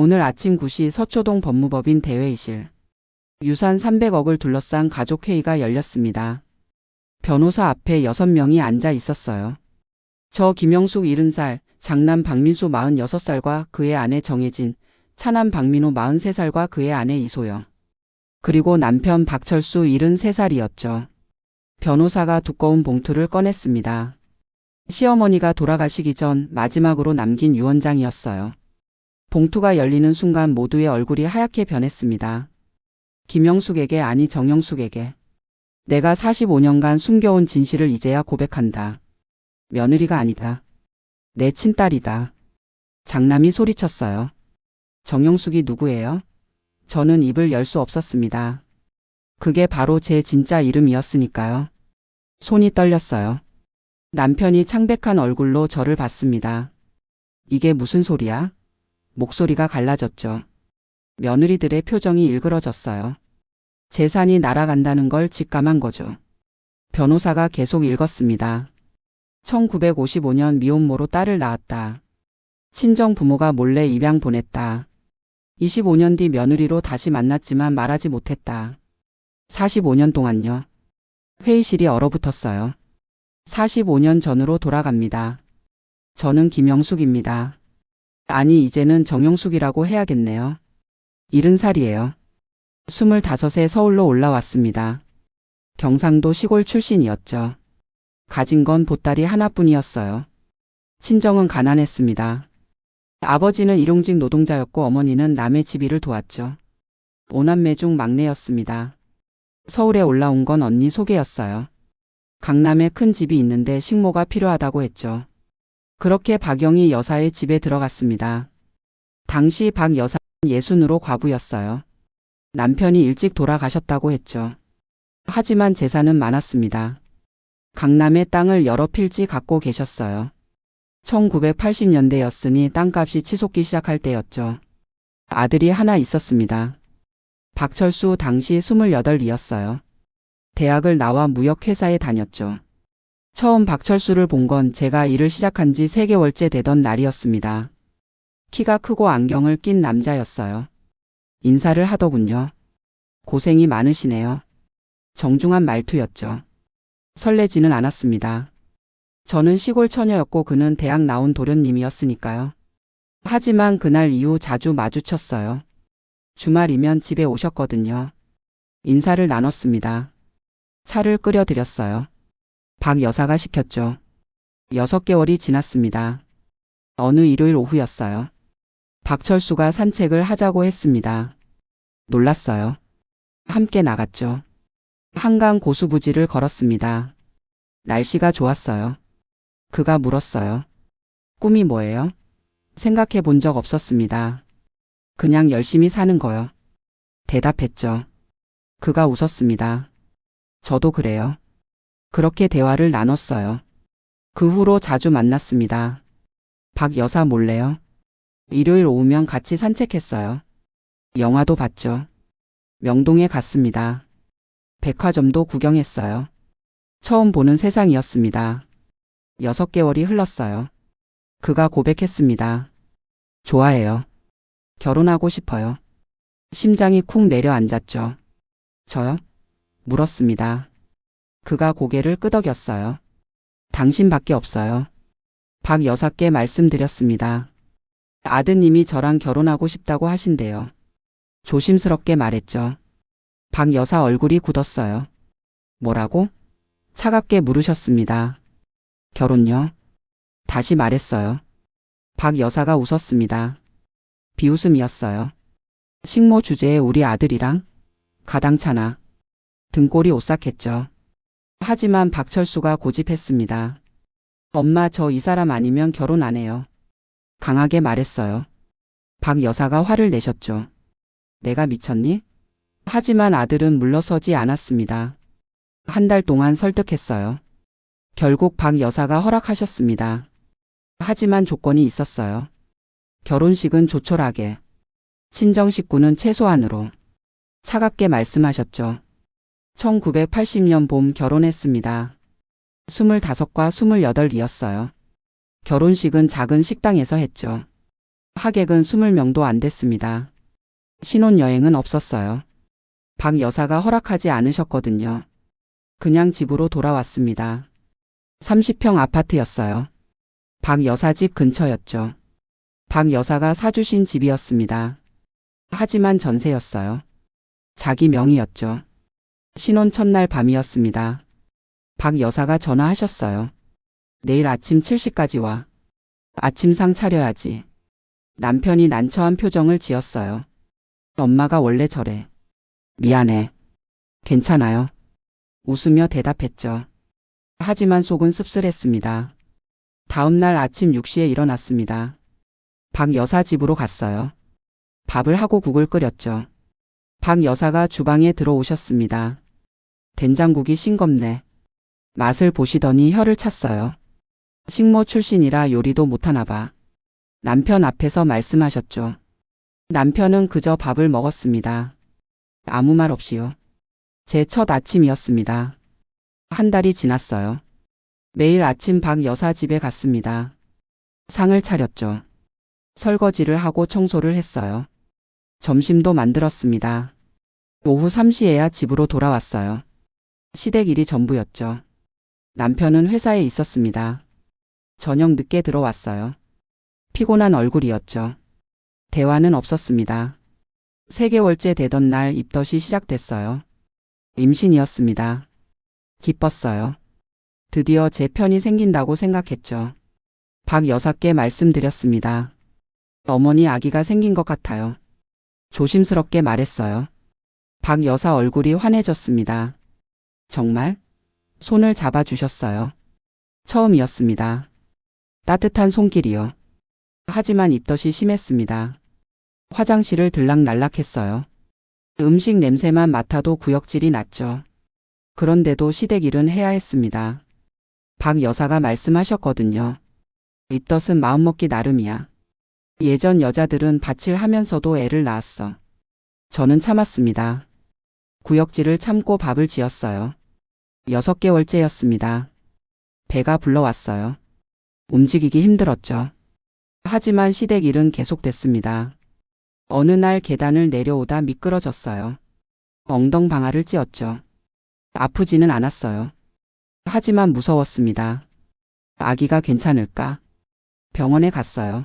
오늘 아침 9시 서초동 법무법인 대회의실. 유산 300억을 둘러싼 가족회의가 열렸습니다. 변호사 앞에 6명이 앉아 있었어요. 저 김영숙 70살, 장남 박민수 46살과 그의 아내 정혜진, 차남 박민호 43살과 그의 아내 이소영. 그리고 남편 박철수 73살이었죠. 변호사가 두꺼운 봉투를 꺼냈습니다. 시어머니가 돌아가시기 전 마지막으로 남긴 유언장이었어요. 봉투가 열리는 순간 모두의 얼굴이 하얗게 변했습니다. 김영숙에게, 아니 정영숙에게. 내가 45년간 숨겨온 진실을 이제야 고백한다. 며느리가 아니다. 내 친딸이다. 장남이 소리쳤어요. 정영숙이 누구예요? 저는 입을 열 수 없었습니다. 그게 바로 제 진짜 이름이었으니까요. 손이 떨렸어요. 남편이 창백한 얼굴로 저를 봤습니다. 이게 무슨 소리야? 목소리가 갈라졌죠. 며느리들의 표정이 일그러졌어요. 재산이 날아간다는 걸 직감한 거죠. 변호사가 계속 읽었습니다. 1955년 미혼모로 딸을 낳았다. 친정 부모가 몰래 입양 보냈다. 25년 뒤 며느리로 다시 만났지만 말하지 못했다. 45년 동안요. 회의실이 얼어붙었어요. 45년 전으로 돌아갑니다. 저는 김영숙입니다. 아니, 이제는 정영숙이라고 해야겠네요. 70살이에요. 25에 서울로 올라왔습니다. 경상도 시골 출신이었죠. 가진 건 보따리 하나뿐이었어요. 친정은 가난했습니다. 아버지는 일용직 노동자였고 어머니는 남의 집 일을 도왔죠. 5남매 중 막내였습니다. 서울에 올라온 건 언니 소개였어요. 강남에 큰 집이 있는데 식모가 필요하다고 했죠. 그렇게 박영희 여사의 집에 들어갔습니다. 당시 박 여사는 60으로 과부였어요. 남편이 일찍 돌아가셨다고 했죠. 하지만 재산은 많았습니다. 강남의 땅을 여러 필지 갖고 계셨어요. 1980년대였으니 땅값이 치솟기 시작할 때였죠. 아들이 하나 있었습니다. 박철수, 당시 28이었어요. 대학을 나와 무역회사에 다녔죠. 처음 박철수를 본 건 제가 일을 시작한 지 3개월째 되던 날이었습니다. 키가 크고 안경을 낀 남자였어요. 인사를 하더군요. 고생이 많으시네요. 정중한 말투였죠. 설레지는 않았습니다. 저는 시골 처녀였고 그는 대학 나온 도련님이었으니까요. 하지만 그날 이후 자주 마주쳤어요. 주말이면 집에 오셨거든요. 인사를 나눴습니다. 차를 끓여드렸어요. 박 여사가 시켰죠. 6개월이 지났습니다. 어느 일요일 오후였어요. 박철수가 산책을 하자고 했습니다. 놀랐어요. 함께 나갔죠. 한강 고수부지를 걸었습니다. 날씨가 좋았어요. 그가 물었어요. 꿈이 뭐예요? 생각해 본 적 없었습니다. 그냥 열심히 사는 거요. 대답했죠. 그가 웃었습니다. 저도 그래요. 그렇게 대화를 나눴어요. 그 후로 자주 만났습니다. 박 여사 몰래요. 일요일 오후면 같이 산책했어요. 영화도 봤죠. 명동에 갔습니다. 백화점도 구경했어요. 처음 보는 세상이었습니다. 6개월이 흘렀어요. 그가 고백했습니다. 좋아해요. 결혼하고 싶어요. 심장이 쿵 내려앉았죠. 저요? 물었습니다. 그가 고개를 끄덕였어요. 당신밖에 없어요. 박 여사께 말씀드렸습니다. 아드님이 저랑 결혼하고 싶다고 하신대요. 조심스럽게 말했죠. 박 여사 얼굴이 굳었어요. 뭐라고? 차갑게 물으셨습니다. 결혼요? 다시 말했어요. 박 여사가 웃었습니다. 비웃음이었어요. 식모 주제에 우리 아들이랑? 가당차나. 등골이 오싹했죠. 하지만 박철수가 고집했습니다. 엄마, 저 이 사람 아니면 결혼 안 해요. 강하게 말했어요. 박 여사가 화를 내셨죠. 내가 미쳤니? 하지만 아들은 물러서지 않았습니다. 한 달 동안 설득했어요. 결국 박 여사가 허락하셨습니다. 하지만 조건이 있었어요. 결혼식은 조촐하게. 친정 식구는 최소한으로. 차갑게 말씀하셨죠. 1980년 봄 결혼했습니다. 25과 28이었어요. 결혼식은 작은 식당에서 했죠. 하객은 20명도 안 됐습니다. 신혼여행은 없었어요. 박 여사가 허락하지 않으셨거든요. 그냥 집으로 돌아왔습니다. 30평 아파트였어요. 박 여사 집 근처였죠. 박 여사가 사주신 집이었습니다. 하지만 전세였어요. 자기 명의였죠. 신혼 첫날 밤이었습니다. 박 여사가 전화하셨어요. 내일 아침 7시까지 와. 아침상 차려야지. 남편이 난처한 표정을 지었어요. 엄마가 원래 저래. 미안해. 괜찮아요. 웃으며 대답했죠. 하지만 속은 씁쓸했습니다. 다음 날 아침 6시에 일어났습니다. 박 여사 집으로 갔어요. 밥을 하고 국을 끓였죠. 박 여사가 주방에 들어오셨습니다. 된장국이 싱겁네. 맛을 보시더니 혀를 찼어요. 식모 출신이라 요리도 못하나 봐. 남편 앞에서 말씀하셨죠. 남편은 그저 밥을 먹었습니다. 아무 말 없이요. 제 첫 아침이었습니다. 한 달이 지났어요. 매일 아침 박 여사 집에 갔습니다. 상을 차렸죠. 설거지를 하고 청소를 했어요. 점심도 만들었습니다. 오후 3시에야 집으로 돌아왔어요. 시댁 일이 전부였죠. 남편은 회사에 있었습니다. 저녁 늦게 들어왔어요. 피곤한 얼굴이었죠. 대화는 없었습니다. 3개월째 되던 날 입덧이 시작됐어요. 임신이었습니다. 기뻤어요. 드디어 제 편이 생긴다고 생각했죠. 박 여사께 말씀드렸습니다. 어머니 아기가 생긴 것 같아요. 조심스럽게 말했어요. 박 여사 얼굴이 환해졌습니다. 정말? 손을 잡아주셨어요. 처음이었습니다. 따뜻한 손길이요. 하지만 입덧이 심했습니다. 화장실을 들락날락했어요. 음식 냄새만 맡아도 구역질이 났죠. 그런데도 시댁 일은 해야 했습니다. 박 여사가 말씀하셨거든요. 입덧은 마음먹기 나름이야. 예전 여자들은 밭을 하면서도 애를 낳았어. 저는 참았습니다. 구역질을 참고 밥을 지었어요. 6개월째였습니다. 배가 불러왔어요. 움직이기 힘들었죠. 하지만 시댁 일은 계속됐습니다. 어느 날 계단을 내려오다 미끄러졌어요. 엉덩방아를 찧었죠. 아프지는 않았어요. 하지만 무서웠습니다. 아기가 괜찮을까? 병원에 갔어요.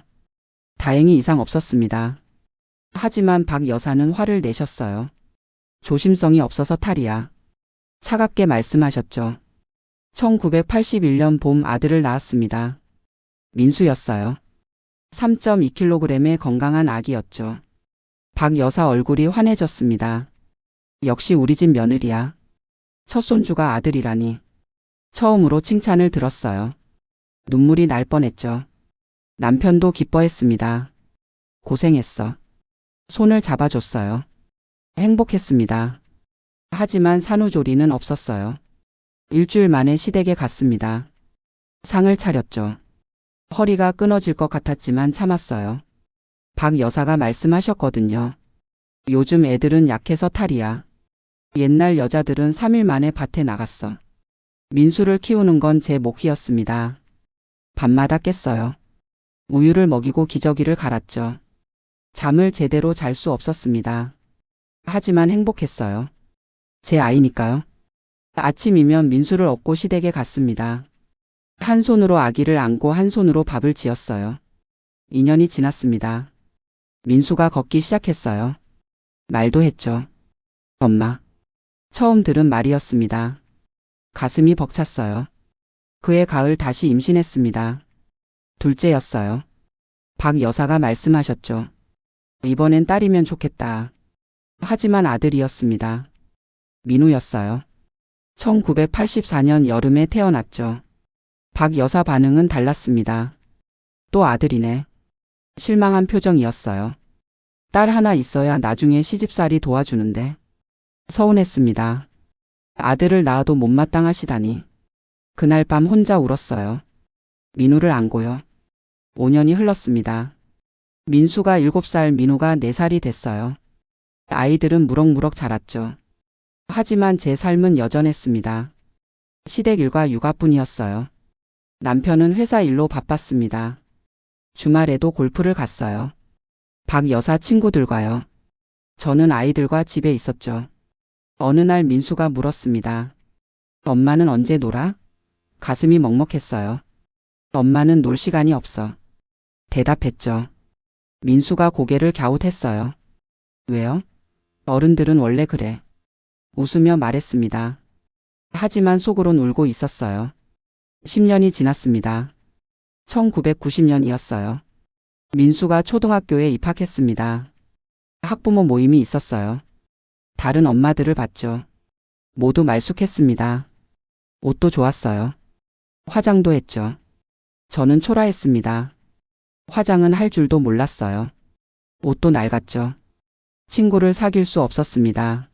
다행히 이상 없었습니다. 하지만 박 여사는 화를 내셨어요. 조심성이 없어서 탈이야. 차갑게 말씀하셨죠. 1981년 봄 아들을 낳았습니다. 민수였어요. 3.2kg의 건강한 아기였죠. 박 여사 얼굴이 환해졌습니다. 역시 우리 집 며느리야. 첫 손주가 아들이라니. 처음으로 칭찬을 들었어요. 눈물이 날 뻔했죠. 남편도 기뻐했습니다. 고생했어. 손을 잡아줬어요. 행복했습니다. 하지만 산후조리는 없었어요. 일주일 만에 시댁에 갔습니다. 상을 차렸죠. 허리가 끊어질 것 같았지만 참았어요. 박 여사가 말씀하셨거든요. 요즘 애들은 약해서 탈이야. 옛날 여자들은 3일 만에 밭에 나갔어. 민수를 키우는 건 제 몫이었습니다. 밤마다 깼어요. 우유를 먹이고 기저귀를 갈았죠. 잠을 제대로 잘 수 없었습니다. 하지만 행복했어요. 제 아이니까요. 아침이면 민수를 업고 시댁에 갔습니다. 한 손으로 아기를 안고 한 손으로 밥을 지었어요. 2년이 지났습니다. 민수가 걷기 시작했어요. 말도 했죠. 엄마. 처음 들은 말이었습니다. 가슴이 벅찼어요. 그해 가을 다시 임신했습니다. 둘째였어요. 박 여사가 말씀하셨죠. 이번엔 딸이면 좋겠다. 하지만 아들이었습니다. 민우였어요. 1984년 여름에 태어났죠. 박 여사 반응은 달랐습니다. 또 아들이네. 실망한 표정이었어요. 딸 하나 있어야 나중에 시집살이 도와주는데. 서운했습니다. 아들을 낳아도 못마땅하시다니. 그날 밤 혼자 울었어요. 민우를 안고요. 5년이 흘렀습니다. 민수가 7살, 민우가 4살이 됐어요. 아이들은 무럭무럭 자랐죠. 하지만 제 삶은 여전했습니다. 시댁 일과 육아뿐이었어요. 남편은 회사 일로 바빴습니다. 주말에도 골프를 갔어요. 박 여사 친구들과요. 저는 아이들과 집에 있었죠. 어느 날 민수가 물었습니다. 엄마는 언제 놀아? 가슴이 먹먹했어요. 엄마는 놀 시간이 없어. 대답했죠. 민수가 고개를 갸웃했어요. 왜요? 어른들은 원래 그래. 웃으며 말했습니다. 하지만 속으론 울고 있었어요. 10년이 지났습니다. 1990년이었어요. 민수가 초등학교에 입학했습니다. 학부모 모임이 있었어요. 다른 엄마들을 봤죠. 모두 말쑥했습니다. 옷도 좋았어요. 화장도 했죠. 저는 초라했습니다. 화장은 할 줄도 몰랐어요. 옷도 낡았죠. 친구를 사귈 수 없었습니다.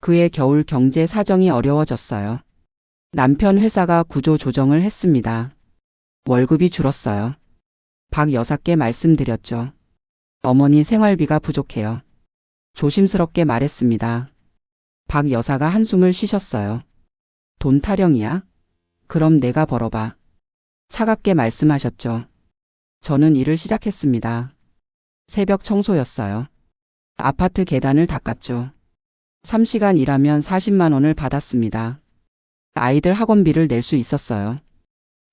그해 겨울 경제 사정이 어려워졌어요. 남편 회사가 구조 조정을 했습니다. 월급이 줄었어요. 박 여사께 말씀드렸죠. 어머니 생활비가 부족해요. 조심스럽게 말했습니다. 박 여사가 한숨을 쉬셨어요. 돈 타령이야? 그럼 내가 벌어봐. 차갑게 말씀하셨죠. 저는 일을 시작했습니다. 새벽 청소였어요. 아파트 계단을 닦았죠. 3시간 일하면 40만 원을 받았습니다. 아이들 학원비를 낼 수 있었어요.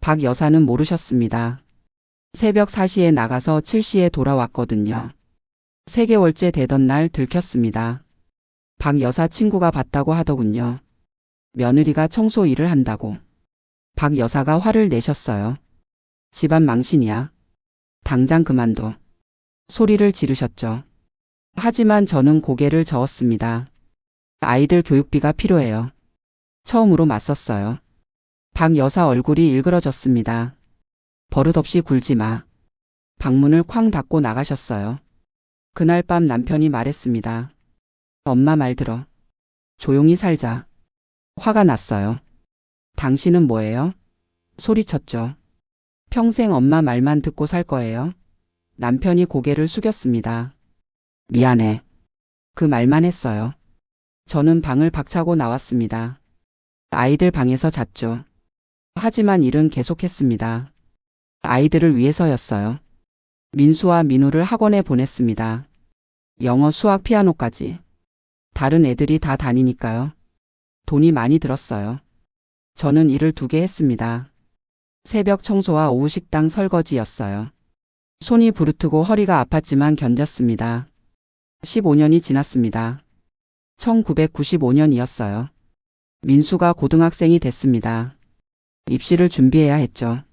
박 여사는 모르셨습니다. 새벽 4시에 나가서 7시에 돌아왔거든요. 3개월째 되던 날 들켰습니다. 박 여사 친구가 봤다고 하더군요. 며느리가 청소 일을 한다고. 박 여사가 화를 내셨어요. 집안 망신이야. 당장 그만둬. 소리를 지르셨죠. 하지만 저는 고개를 저었습니다. 아이들 교육비가 필요해요. 처음으로 맞섰어요. 박 여사 얼굴이 일그러졌습니다. 버릇없이 굴지 마. 방문을 쾅 닫고 나가셨어요. 그날 밤 남편이 말했습니다. 엄마 말 들어. 조용히 살자. 화가 났어요. 당신은 뭐예요? 소리쳤죠. 평생 엄마 말만 듣고 살 거예요? 남편이 고개를 숙였습니다. 미안해. 그 말만 했어요. 저는 방을 박차고 나왔습니다. 아이들 방에서 잤죠. 하지만 일은 계속했습니다. 아이들을 위해서였어요. 민수와 민우를 학원에 보냈습니다. 영어, 수학, 피아노까지. 다른 애들이 다 다니니까요. 돈이 많이 들었어요. 저는 일을 2개 했습니다. 새벽 청소와 오후 식당 설거지였어요. 손이 부르트고 허리가 아팠지만 견뎠습니다. 15년이 지났습니다. 1995년이었어요. 민수가 고등학생이 됐습니다. 입시를 준비해야 했죠.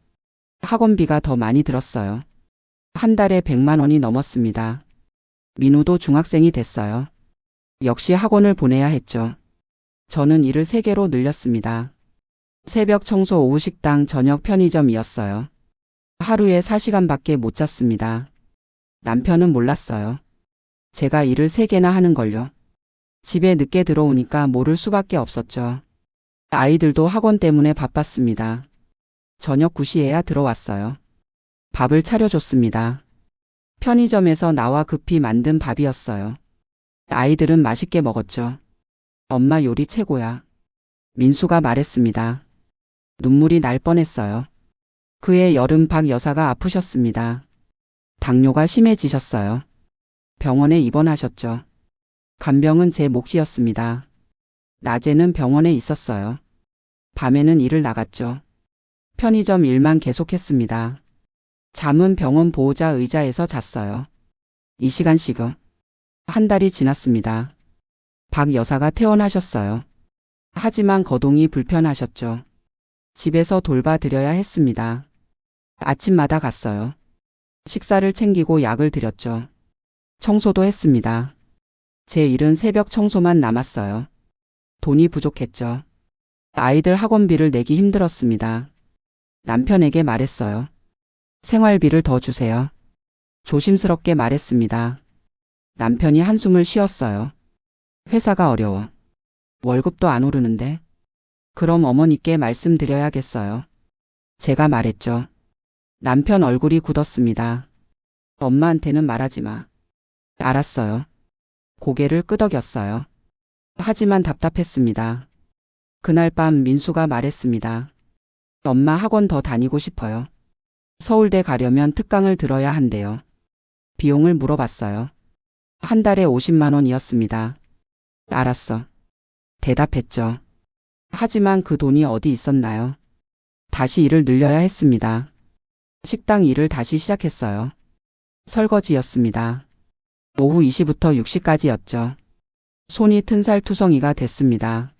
학원비가 더 많이 들었어요. 한 달에 100만 원이 넘었습니다. 민우도 중학생이 됐어요. 역시 학원을 보내야 했죠. 저는 일을 3개로 늘렸습니다. 새벽 청소, 오후 식당, 저녁 편의점이었어요. 하루에 4시간밖에 못 잤습니다. 남편은 몰랐어요. 제가 일을 3개나 하는 걸요. 집에 늦게 들어오니까 모를 수밖에 없었죠. 아이들도 학원 때문에 바빴습니다. 저녁 9시에야 들어왔어요. 밥을 차려줬습니다. 편의점에서 나와 급히 만든 밥이었어요. 아이들은 맛있게 먹었죠. 엄마 요리 최고야. 민수가 말했습니다. 눈물이 날 뻔했어요. 그해 여름 박 여사가 아프셨습니다. 당뇨가 심해지셨어요. 병원에 입원하셨죠. 간병은 제 몫이었습니다. 낮에는 병원에 있었어요. 밤에는 일을 나갔죠. 편의점 일만 계속했습니다. 잠은 병원 보호자 의자에서 잤어요. 2시간씩요. 한 달이 지났습니다. 박 여사가 퇴원하셨어요. 하지만 거동이 불편하셨죠. 집에서 돌봐드려야 했습니다. 아침마다 갔어요. 식사를 챙기고 약을 드렸죠. 청소도 했습니다. 제 일은 새벽 청소만 남았어요. 돈이 부족했죠. 아이들 학원비를 내기 힘들었습니다. 남편에게 말했어요. 생활비를 더 주세요. 조심스럽게 말했습니다. 남편이 한숨을 쉬었어요. 회사가 어려워. 월급도 안 오르는데. 그럼 어머니께 말씀드려야겠어요. 제가 말했죠. 남편 얼굴이 굳었습니다. 엄마한테는 말하지 마. 알았어요. 고개를 끄덕였어요. 하지만 답답했습니다. 그날 밤 민수가 말했습니다. 엄마 학원 더 다니고 싶어요. 서울대 가려면 특강을 들어야 한대요. 비용을 물어봤어요. 한 달에 50만 원이었습니다. 알았어. 대답했죠. 하지만 그 돈이 어디 있었나요? 다시 일을 늘려야 했습니다. 식당 일을 다시 시작했어요. 설거지였습니다. 오후 2시부터 6시까지였죠. 손이 튼살투성이가 됐습니다.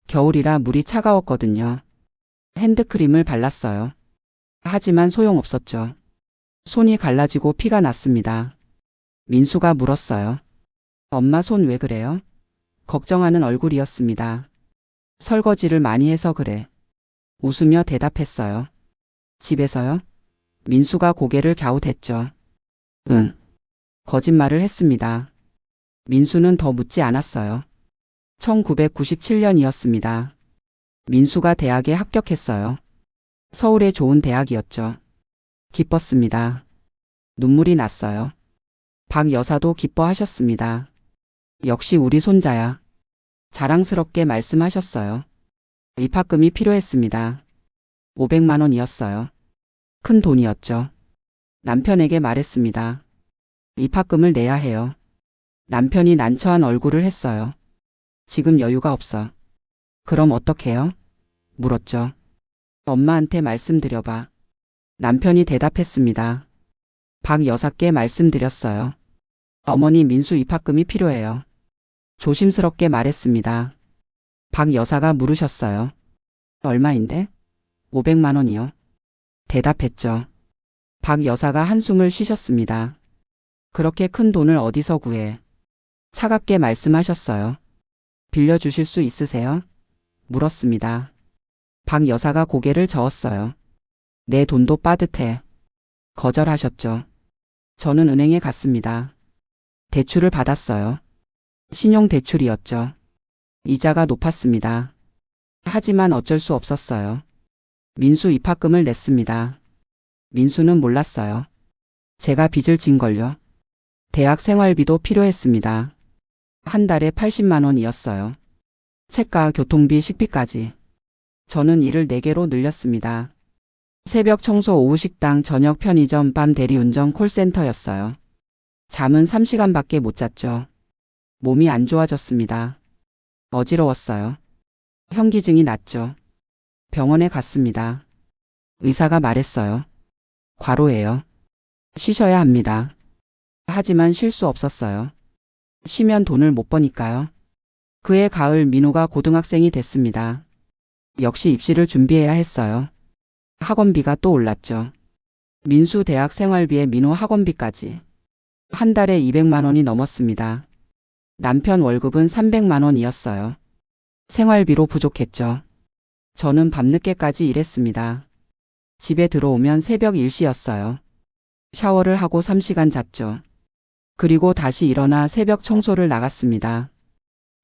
겨울이라 물이 차가웠거든요. 핸드크림을 발랐어요. 하지만 소용없었죠. 손이 갈라지고 피가 났습니다. 민수가 물었어요. 엄마 손 왜 그래요? 걱정하는 얼굴이었습니다. 설거지를 많이 해서 그래. 웃으며 대답했어요. 집에서요? 민수가 고개를 갸웃했죠. 응. 거짓말을 했습니다. 민수는 더 묻지 않았어요. 1997년이었습니다. 민수가 대학에 합격했어요. 서울의 좋은 대학이었죠. 기뻤습니다. 눈물이 났어요. 박 여사도 기뻐하셨습니다. 역시 우리 손자야. 자랑스럽게 말씀하셨어요. 입학금이 필요했습니다. 500만 원이었어요. 큰 돈이었죠. 남편에게 말했습니다. 입학금을 내야 해요. 남편이 난처한 얼굴을 했어요. 지금 여유가 없어. 그럼 어떡해요? 물었죠. 엄마한테 말씀드려봐. 남편이 대답했습니다. 박 여사께 말씀드렸어요. 어머니 민수 입학금이 필요해요. 조심스럽게 말했습니다. 박 여사가 물으셨어요. 얼마인데? 500만 원이요. 대답했죠. 박 여사가 한숨을 쉬셨습니다. 그렇게 큰 돈을 어디서 구해? 차갑게 말씀하셨어요. 빌려주실 수 있으세요? 물었습니다. 박 여사가 고개를 저었어요. 내 돈도 빠듯해. 거절하셨죠. 저는 은행에 갔습니다. 대출을 받았어요. 신용대출이었죠. 이자가 높았습니다. 하지만 어쩔 수 없었어요. 민수 입학금을 냈습니다. 민수는 몰랐어요. 제가 빚을 진 걸요. 대학 생활비도 필요했습니다. 한 달에 80만 원이었어요. 책과 교통비, 식비까지. 저는 일을 4개로 늘렸습니다. 새벽 청소, 오후 식당, 저녁 편의점, 밤 대리운전, 콜센터였어요. 잠은 3시간밖에 못 잤죠. 몸이 안 좋아졌습니다. 어지러웠어요. 현기증이 났죠. 병원에 갔습니다. 의사가 말했어요. 과로예요. 쉬셔야 합니다. 하지만 쉴 수 없었어요. 쉬면 돈을 못 버니까요. 그해 가을 민호가 고등학생이 됐습니다. 역시 입시를 준비해야 했어요. 학원비가 또 올랐죠. 민수 대학 생활비에 민호 학원비까지. 한 달에 200만 원이 넘었습니다. 남편 월급은 300만 원이었어요. 생활비로 부족했죠. 저는 밤늦게까지 일했습니다. 집에 들어오면 새벽 1시였어요. 샤워를 하고 3시간 잤죠. 그리고 다시 일어나 새벽 청소를 나갔습니다.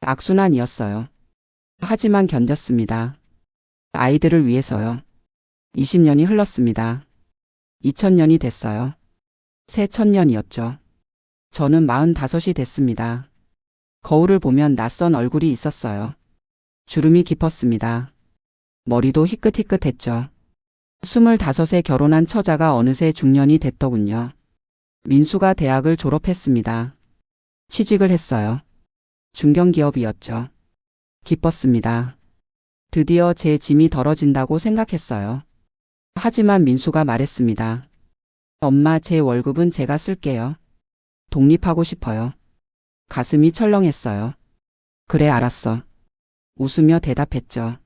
악순환이었어요. 하지만 견뎠습니다. 아이들을 위해서요. 20년이 흘렀습니다. 2000년이 됐어요. 새 천년이었죠. 저는 45이 됐습니다. 거울을 보면 낯선 얼굴이 있었어요. 주름이 깊었습니다. 머리도 희끗희끗했죠. 25에 결혼한 처자가 어느새 중년이 됐더군요. 민수가 대학을 졸업했습니다. 취직을 했어요. 중견기업이었죠. 기뻤습니다. 드디어 제 짐이 덜어진다고 생각했어요. 하지만 민수가 말했습니다. 엄마, 제 월급은 제가 쓸게요. 독립하고 싶어요. 가슴이 철렁했어요. 그래, 알았어. 웃으며 대답했죠.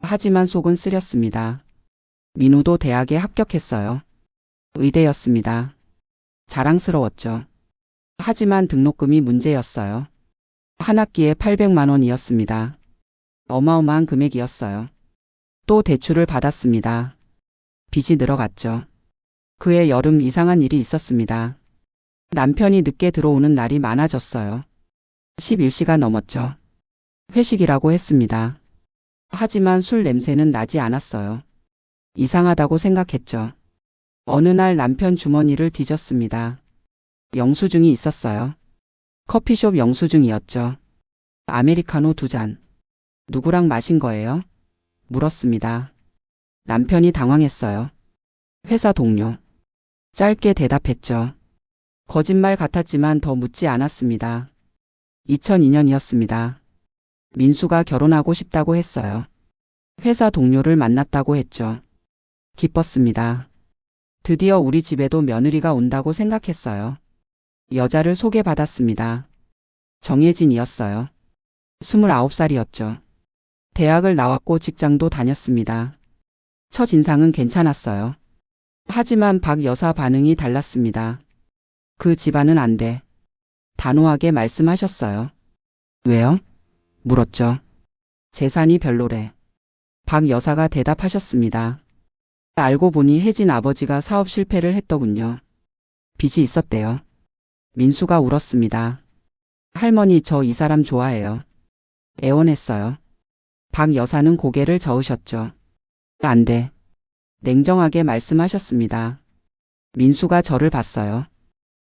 하지만 속은 쓰렸습니다. 민우도 대학에 합격했어요. 의대였습니다. 자랑스러웠죠. 하지만 등록금이 문제였어요. 한 학기에 800만 원이었습니다. 어마어마한 금액이었어요. 또 대출을 받았습니다. 빚이 늘어갔죠. 그해 여름 이상한 일이 있었습니다. 남편이 늦게 들어오는 날이 많아졌어요. 11시가 넘었죠. 회식이라고 했습니다. 하지만 술 냄새는 나지 않았어요. 이상하다고 생각했죠. 어느 날 남편 주머니를 뒤졌습니다. 영수증이 있었어요. 커피숍 영수증이었죠. 아메리카노 2잔. 누구랑 마신 거예요? 물었습니다. 남편이 당황했어요. 회사 동료. 짧게 대답했죠. 거짓말 같았지만 더 묻지 않았습니다. 2002년이었습니다. 민수가 결혼하고 싶다고 했어요. 회사 동료를 만났다고 했죠. 기뻤습니다. 드디어 우리 집에도 며느리가 온다고 생각했어요. 여자를 소개받았습니다. 정혜진이었어요. 29살이었죠. 대학을 나왔고 직장도 다녔습니다. 첫 인상은 괜찮았어요. 하지만 박 여사 반응이 달랐습니다. 그 집안은 안 돼. 단호하게 말씀하셨어요. 왜요? 물었죠. 재산이 별로래. 박 여사가 대답하셨습니다. 알고 보니 혜진 아버지가 사업 실패를 했더군요. 빚이 있었대요. 민수가 울었습니다. 할머니, 저 이 사람 좋아해요. 애원했어요. 박 여사는 고개를 저으셨죠. 안 돼. 냉정하게 말씀하셨습니다. 민수가 저를 봤어요.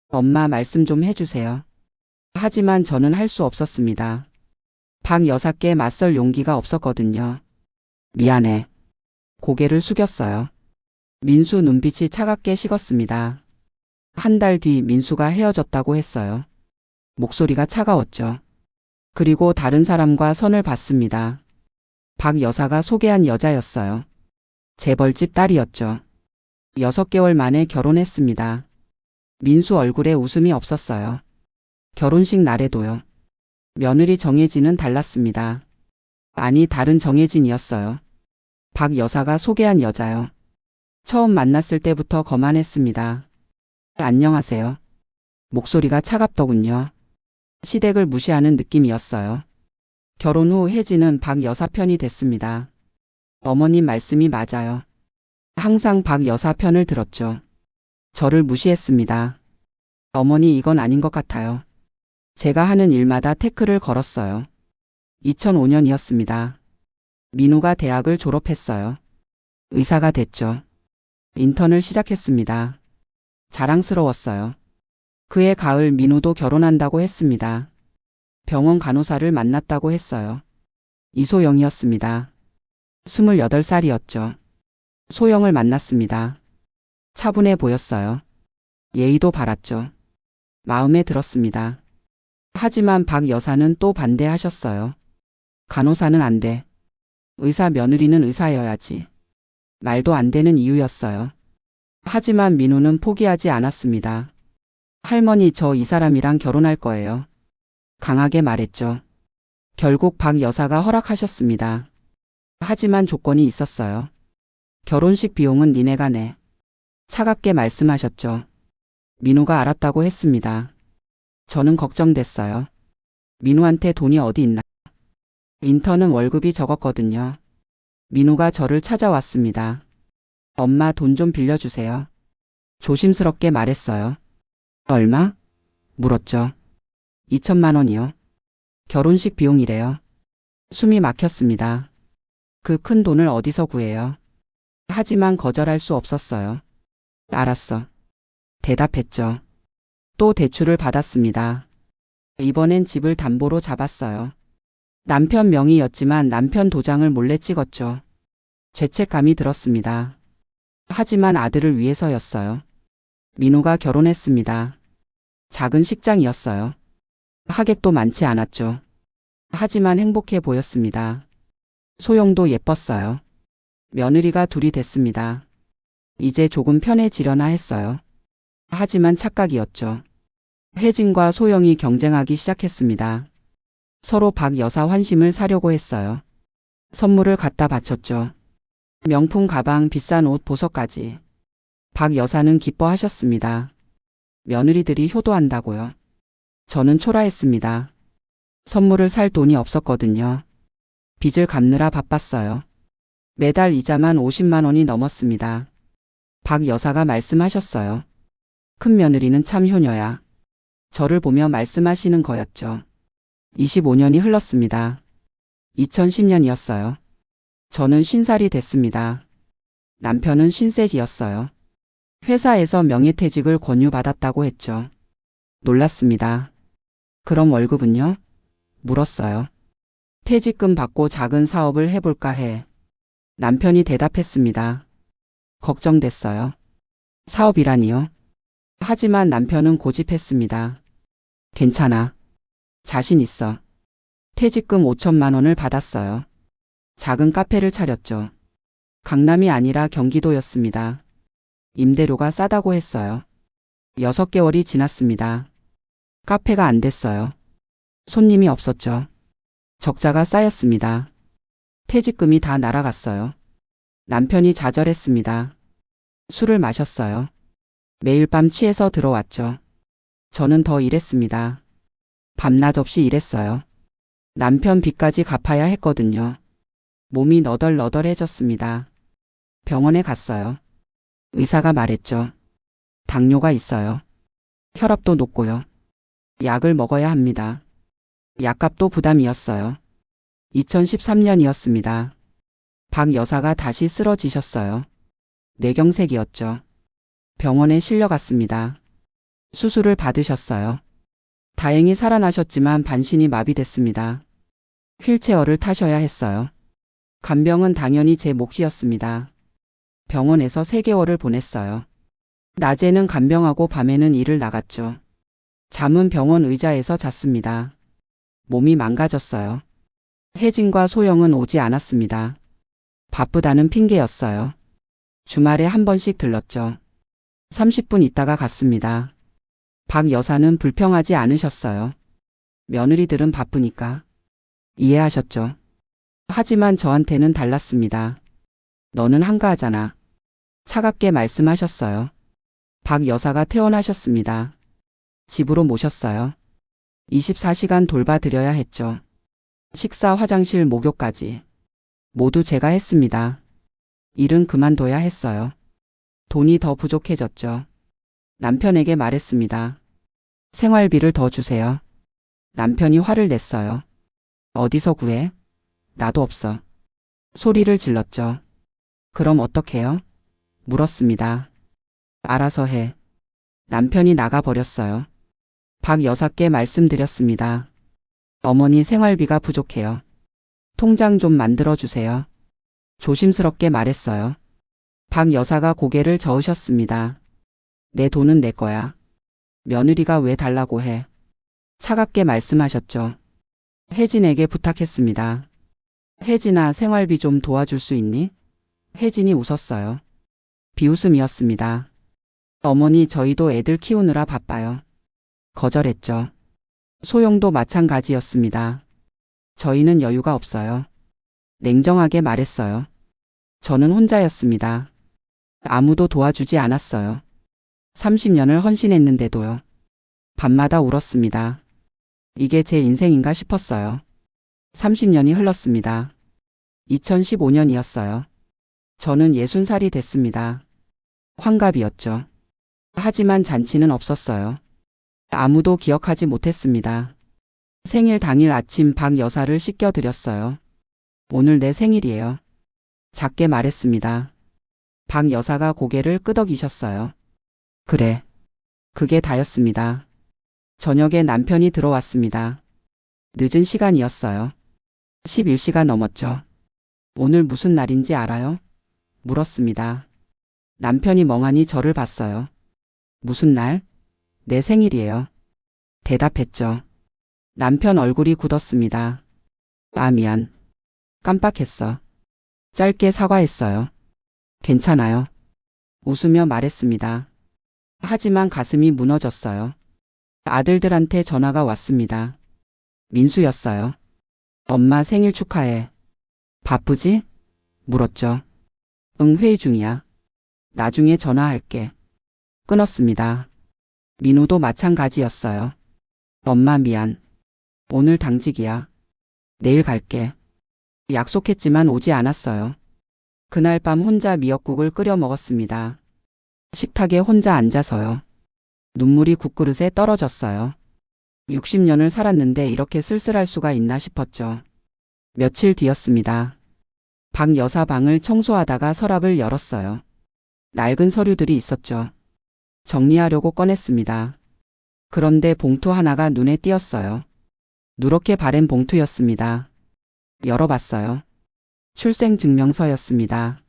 엄마, 말씀 좀 해주세요. 하지만 저는 할 수 없었습니다. 박 여사께 맞설 용기가 없었거든요. 미안해. 고개를 숙였어요. 민수 눈빛이 차갑게 식었습니다. 한 달 뒤 민수가 헤어졌다고 했어요. 목소리가 차가웠죠. 그리고 다른 사람과 선을 봤습니다. 박 여사가 소개한 여자였어요. 재벌집 딸이었죠. 6개월 만에 결혼했습니다. 민수 얼굴에 웃음이 없었어요. 결혼식 날에도요. 며느리 정혜진은 달랐습니다. 아니, 다른 정혜진이었어요. 박 여사가 소개한 여자요. 처음 만났을 때부터 거만했습니다. 안녕하세요. 목소리가 차갑더군요. 시댁을 무시하는 느낌이었어요. 결혼 후 혜진은 박 여사 편이 됐습니다. 어머님 말씀이 맞아요. 항상 박 여사 편을 들었죠. 저를 무시했습니다. 어머니, 이건 아닌 것 같아요. 제가 하는 일마다 태클을 걸었어요. 2005년이었습니다. 민우가 대학을 졸업했어요. 의사가 됐죠. 인턴을 시작했습니다. 자랑스러웠어요. 그해 가을 민우도 결혼한다고 했습니다. 병원 간호사를 만났다고 했어요. 이소영이었습니다. 28살이었죠. 소영을 만났습니다. 차분해 보였어요. 예의도 바랐죠. 마음에 들었습니다. 하지만 박 여사는 또 반대하셨어요. 간호사는 안 돼. 의사 며느리는 의사여야지. 말도 안 되는 이유였어요. 하지만 민우는 포기하지 않았습니다. 할머니, 저 이 사람이랑 결혼할 거예요. 강하게 말했죠. 결국 박 여사가 허락하셨습니다. 하지만 조건이 있었어요. 결혼식 비용은 니네가 내. 차갑게 말씀하셨죠. 민우가 알았다고 했습니다. 저는 걱정됐어요. 민우한테 돈이 어디 있나? 인턴은 월급이 적었거든요. 민우가 저를 찾아왔습니다. 엄마, 돈 좀 빌려주세요. 조심스럽게 말했어요. 얼마? 물었죠. 2천만 원이요. 결혼식 비용이래요. 숨이 막혔습니다. 그 큰 돈을 어디서 구해요? 하지만 거절할 수 없었어요. 알았어. 대답했죠. 또 대출을 받았습니다. 이번엔 집을 담보로 잡았어요. 남편 명의였지만 남편 도장을 몰래 찍었죠. 죄책감이 들었습니다. 하지만 아들을 위해서였어요. 민우가 결혼했습니다. 작은 식장이었어요. 하객도 많지 않았죠. 하지만 행복해 보였습니다. 소영도 예뻤어요. 며느리가 둘이 됐습니다. 이제 조금 편해지려나 했어요. 하지만 착각이었죠. 혜진과 소영이 경쟁하기 시작했습니다. 서로 박 여사 환심을 사려고 했어요. 선물을 갖다 바쳤죠. 명품 가방, 비싼 옷, 보석까지. 박 여사는 기뻐하셨습니다. 며느리들이 효도한다고요. 저는 초라했습니다. 선물을 살 돈이 없었거든요. 빚을 갚느라 바빴어요. 매달 이자만 50만 원이 넘었습니다. 박 여사가 말씀하셨어요. 큰 며느리는 참 효녀야. 저를 보며 말씀하시는 거였죠. 25년이 흘렀습니다. 2010년이었어요. 저는 50살이 됐습니다. 남편은 50세이었어요. 회사에서 명예퇴직을 권유받았다고 했죠. 놀랐습니다. 그럼 월급은요? 물었어요. 퇴직금 받고 작은 사업을 해볼까 해. 남편이 대답했습니다. 걱정됐어요. 사업이라니요? 하지만 남편은 고집했습니다. 괜찮아. 자신 있어. 퇴직금 5천만 원을 받았어요. 작은 카페를 차렸죠. 강남이 아니라 경기도였습니다. 임대료가 싸다고 했어요. 6개월이 지났습니다. 카페가 안 됐어요. 손님이 없었죠. 적자가 쌓였습니다. 퇴직금이 다 날아갔어요. 남편이 좌절했습니다. 술을 마셨어요. 매일 밤 취해서 들어왔죠. 저는 더 일했습니다. 밤낮 없이 일했어요. 남편 빚까지 갚아야 했거든요. 몸이 너덜너덜해졌습니다. 병원에 갔어요. 의사가 말했죠. 당뇨가 있어요. 혈압도 높고요. 약을 먹어야 합니다. 약값도 부담이었어요. 2013년이었습니다. 박 여사가 다시 쓰러지셨어요. 뇌경색이었죠. 병원에 실려갔습니다. 수술을 받으셨어요. 다행히 살아나셨지만 반신이 마비됐습니다. 휠체어를 타셔야 했어요. 간병은 당연히 제 몫이었습니다. 병원에서 3개월을 보냈어요. 낮에는 간병하고 밤에는 일을 나갔죠. 잠은 병원 의자에서 잤습니다. 몸이 망가졌어요. 혜진과 소영은 오지 않았습니다. 바쁘다는 핑계였어요. 주말에 한 번씩 들렀죠. 30분 있다가 갔습니다. 박 여사는 불평하지 않으셨어요. 며느리들은 바쁘니까. 이해하셨죠. 하지만 저한테는 달랐습니다. 너는 한가하잖아. 차갑게 말씀하셨어요. 박 여사가 퇴원하셨습니다. 집으로 모셨어요. 24시간 돌봐드려야 했죠. 식사, 화장실, 목욕까지. 모두 제가 했습니다. 일은 그만둬야 했어요. 돈이 더 부족해졌죠. 남편에게 말했습니다. 생활비를 더 주세요. 남편이 화를 냈어요. 어디서 구해? 나도 없어. 소리를 질렀죠. 그럼 어떡해요? 물었습니다. 알아서 해. 남편이 나가버렸어요. 박 여사께 말씀드렸습니다. 어머니 생활비가 부족해요. 통장 좀 만들어주세요. 조심스럽게 말했어요. 박 여사가 고개를 저으셨습니다. 내 돈은 내 거야. 며느리가 왜 달라고 해? 차갑게 말씀하셨죠. 혜진에게 부탁했습니다. 혜진아, 생활비 좀 도와줄 수 있니? 혜진이 웃었어요. 비웃음이었습니다. 어머니, 저희도 애들 키우느라 바빠요. 거절했죠. 소영도 마찬가지였습니다. 저희는 여유가 없어요. 냉정하게 말했어요. 저는 혼자였습니다. 아무도 도와주지 않았어요. 30년을 헌신했는데도요. 밤마다 울었습니다. 이게 제 인생인가 싶었어요. 30년이 흘렀습니다. 2015년이었어요. 저는 60살이 됐습니다. 환갑이었죠. 하지만 잔치는 없었어요. 아무도 기억하지 못했습니다. 생일 당일 아침 박 여사를 씻겨드렸어요. 오늘 내 생일이에요. 작게 말했습니다. 박 여사가 고개를 끄덕이셨어요. 그래. 그게 다였습니다. 저녁에 남편이 들어왔습니다. 늦은 시간이었어요. 11시가 넘었죠. 오늘 무슨 날인지 알아요? 물었습니다. 남편이 멍하니 저를 봤어요. 무슨 날? 내 생일이에요. 대답했죠. 남편 얼굴이 굳었습니다. 아, 미안. 깜빡했어. 짧게 사과했어요. 괜찮아요. 웃으며 말했습니다. 하지만 가슴이 무너졌어요. 아들들한테 전화가 왔습니다. 민수였어요. 엄마 생일 축하해. 바쁘지? 물었죠. 응, 회의 중이야. 나중에 전화할게. 끊었습니다. 민우도 마찬가지였어요. 엄마 미안. 오늘 당직이야. 내일 갈게. 약속했지만 오지 않았어요. 그날 밤 혼자 미역국을 끓여 먹었습니다. 식탁에 혼자 앉아서요. 눈물이 국그릇에 떨어졌어요. 60년을 살았는데 이렇게 쓸쓸할 수가 있나 싶었죠. 며칠 뒤였습니다. 박 여사 방을 청소하다가 서랍을 열었어요. 낡은 서류들이 있었죠. 정리하려고 꺼냈습니다. 그런데 봉투 하나가 눈에 띄었어요. 누렇게 바랜 봉투였습니다. 열어봤어요. 출생증명서였습니다.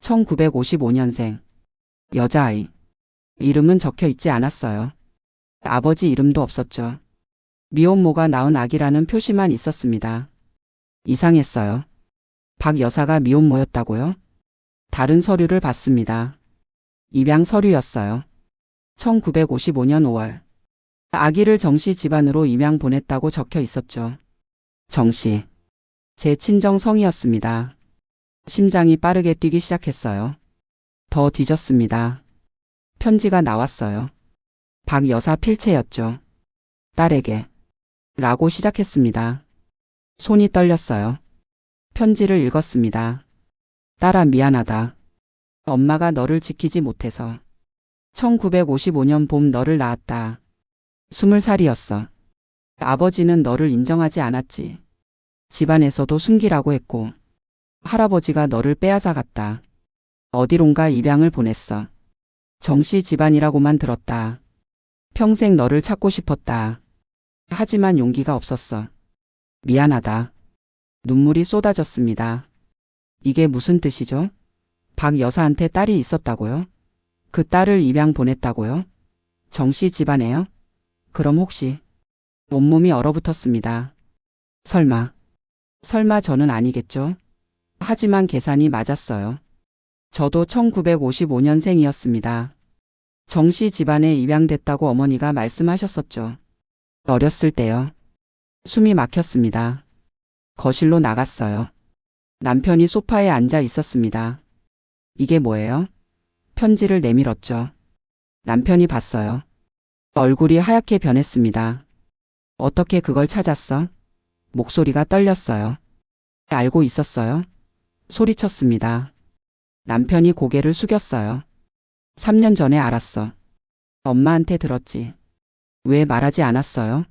1955년생. 여자아이. 이름은 적혀 있지 않았어요. 아버지 이름도 없었죠. 미혼모가 낳은 아기라는 표시만 있었습니다. 이상했어요. 박 여사가 미혼모였다고요? 다른 서류를 봤습니다. 입양 서류였어요. 1955년 5월. 아기를 정씨 집안으로 입양 보냈다고 적혀 있었죠. 정씨. 제 친정 성이었습니다. 심장이 빠르게 뛰기 시작했어요. 더 뒤졌습니다. 편지가 나왔어요. 박 여사 필체였죠. 딸에게. 라고 시작했습니다. 손이 떨렸어요. 편지를 읽었습니다. 딸아 미안하다. 엄마가 너를 지키지 못해서. 1955년 봄 너를 낳았다. 20살이었어. 아버지는 너를 인정하지 않았지. 집안에서도 숨기라고 했고 할아버지가 너를 빼앗아 갔다. 어디론가 입양을 보냈어. 정씨 집안이라고만 들었다. 평생 너를 찾고 싶었다. 하지만 용기가 없었어. 미안하다. 눈물이 쏟아졌습니다. 이게 무슨 뜻이죠? 박 여사한테 딸이 있었다고요? 그 딸을 입양 보냈다고요? 정씨 집안에요? 그럼 혹시 온몸이 얼어붙었습니다. 설마 저는 아니겠죠? 하지만 계산이 맞았어요. 저도 1955년생이었습니다. 정씨 집안에 입양됐다고 어머니가 말씀하셨었죠. 어렸을 때요. 숨이 막혔습니다. 거실로 나갔어요. 남편이 소파에 앉아 있었습니다. 이게 뭐예요? 편지를 내밀었죠. 남편이 봤어요. 얼굴이 하얗게 변했습니다. 어떻게 그걸 찾았어? 목소리가 떨렸어요. 알고 있었어요? 소리쳤습니다. 남편이 고개를 숙였어요. 3년 전에 알았어. 엄마한테 들었지. 왜 말하지 않았어요?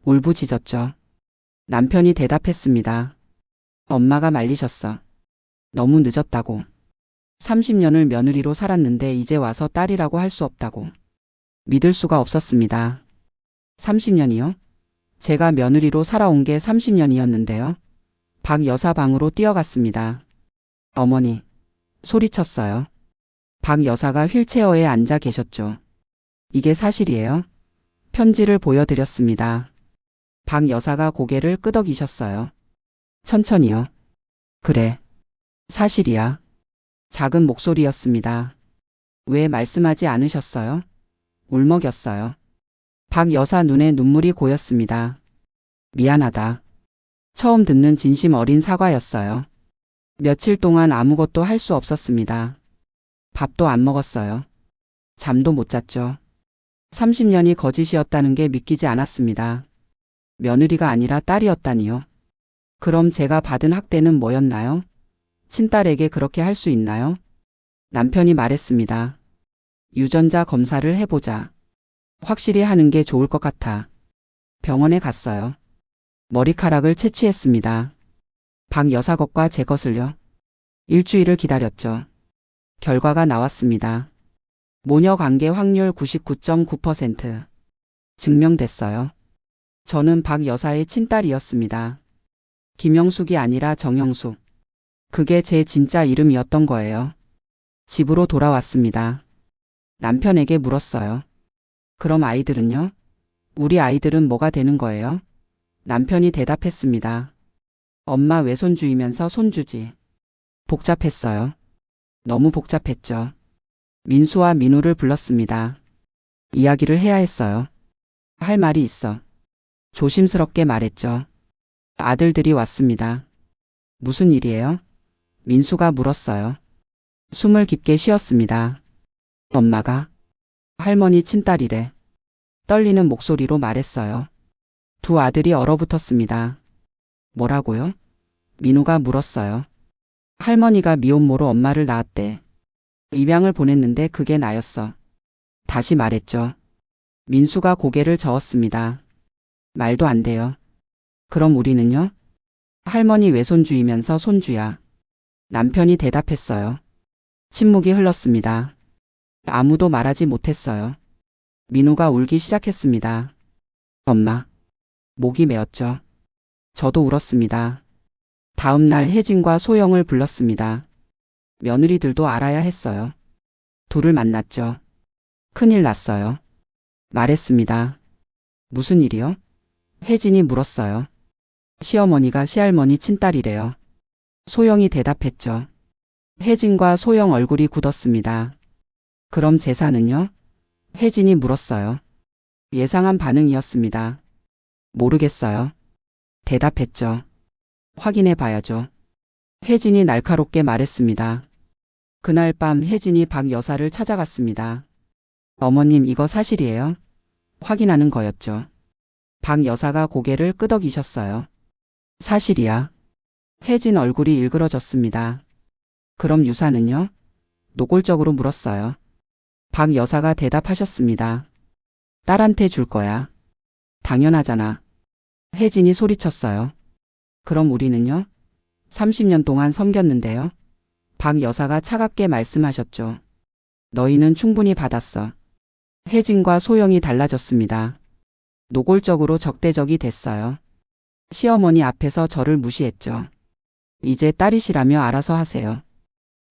울부짖었죠. 남편이 대답했습니다. 엄마가 말리셨어. 너무 늦었다고. 30년을 며느리로 살았는데 이제 와서 딸이라고 할 수 없다고. 믿을 수가 없었습니다. 30년이요? 제가 며느리로 살아온 게 30년이었는데요. 박 여사 방으로 뛰어갔습니다. 어머니. 소리쳤어요. 박 여사가 휠체어에 앉아 계셨죠. 이게 사실이에요? 편지를 보여드렸습니다. 박 여사가 고개를 끄덕이셨어요. 천천히요. 그래. 사실이야. 작은 목소리였습니다. 왜 말씀하지 않으셨어요? 울먹였어요. 박 여사 눈에 눈물이 고였습니다. 미안하다. 처음 듣는 진심 어린 사과였어요. 며칠 동안 아무것도 할 수 없었습니다. 밥도 안 먹었어요. 잠도 못 잤죠. 30년이 거짓이었다는 게 믿기지 않았습니다. 며느리가 아니라 딸이었다니요. 그럼 제가 받은 학대는 뭐였나요? 친딸에게 그렇게 할 수 있나요? 남편이 말했습니다. 유전자 검사를 해보자. 확실히 하는 게 좋을 것 같아. 병원에 갔어요. 머리카락을 채취했습니다. 박 여사 것과 제 것을요. 일주일을 기다렸죠. 결과가 나왔습니다. 모녀 관계 확률 99.9%. 증명됐어요. 저는 박 여사의 친딸이었습니다. 김영숙이 아니라 정영숙. 그게 제 진짜 이름이었던 거예요. 집으로 돌아왔습니다. 남편에게 물었어요. 그럼 아이들은요? 우리 아이들은 뭐가 되는 거예요? 남편이 대답했습니다. 엄마 외손주이면서 손주지. 복잡했어요. 너무 복잡했죠. 민수와 민우를 불렀습니다. 이야기를 해야 했어요. 할 말이 있어. 조심스럽게 말했죠. 아들들이 왔습니다. 무슨 일이에요? 민수가 물었어요. 숨을 깊게 쉬었습니다. 엄마가 할머니 친딸이래. 떨리는 목소리로 말했어요. 두 아들이 얼어붙었습니다. 뭐라고요? 민우가 물었어요. 할머니가 미혼모로 엄마를 낳았대. 입양을 보냈는데 그게 나였어. 다시 말했죠. 민수가 고개를 저었습니다. 말도 안 돼요. 그럼 우리는요? 할머니 외손주이면서 손주야. 남편이 대답했어요. 침묵이 흘렀습니다. 아무도 말하지 못했어요. 민우가 울기 시작했습니다. 엄마. 목이 메었죠. 저도 울었습니다. 다음 날 혜진과 소영을 불렀습니다. 며느리들도 알아야 했어요. 둘을 만났죠. 큰일 났어요. 말했습니다. 무슨 일이요? 혜진이 물었어요. 시어머니가 시할머니 친딸이래요. 소영이 대답했죠. 혜진과 소영 얼굴이 굳었습니다. 그럼 재산은요? 혜진이 물었어요. 예상한 반응이었습니다. 모르겠어요. 대답했죠. 확인해 봐야죠. 혜진이 날카롭게 말했습니다. 그날 밤 혜진이 박 여사를 찾아갔습니다. 어머님, 이거 사실이에요? 확인하는 거였죠. 박 여사가 고개를 끄덕이셨어요. 사실이야. 혜진 얼굴이 일그러졌습니다. 그럼 유산은요? 노골적으로 물었어요. 박 여사가 대답하셨습니다. 딸한테 줄 거야. 당연하잖아. 혜진이 소리쳤어요. 그럼 우리는요? 30년 동안 섬겼는데요. 박 여사가 차갑게 말씀하셨죠. 너희는 충분히 받았어. 혜진과 소영이 달라졌습니다. 노골적으로 적대적이 됐어요. 시어머니 앞에서 저를 무시했죠. 이제 딸이시라며 알아서 하세요.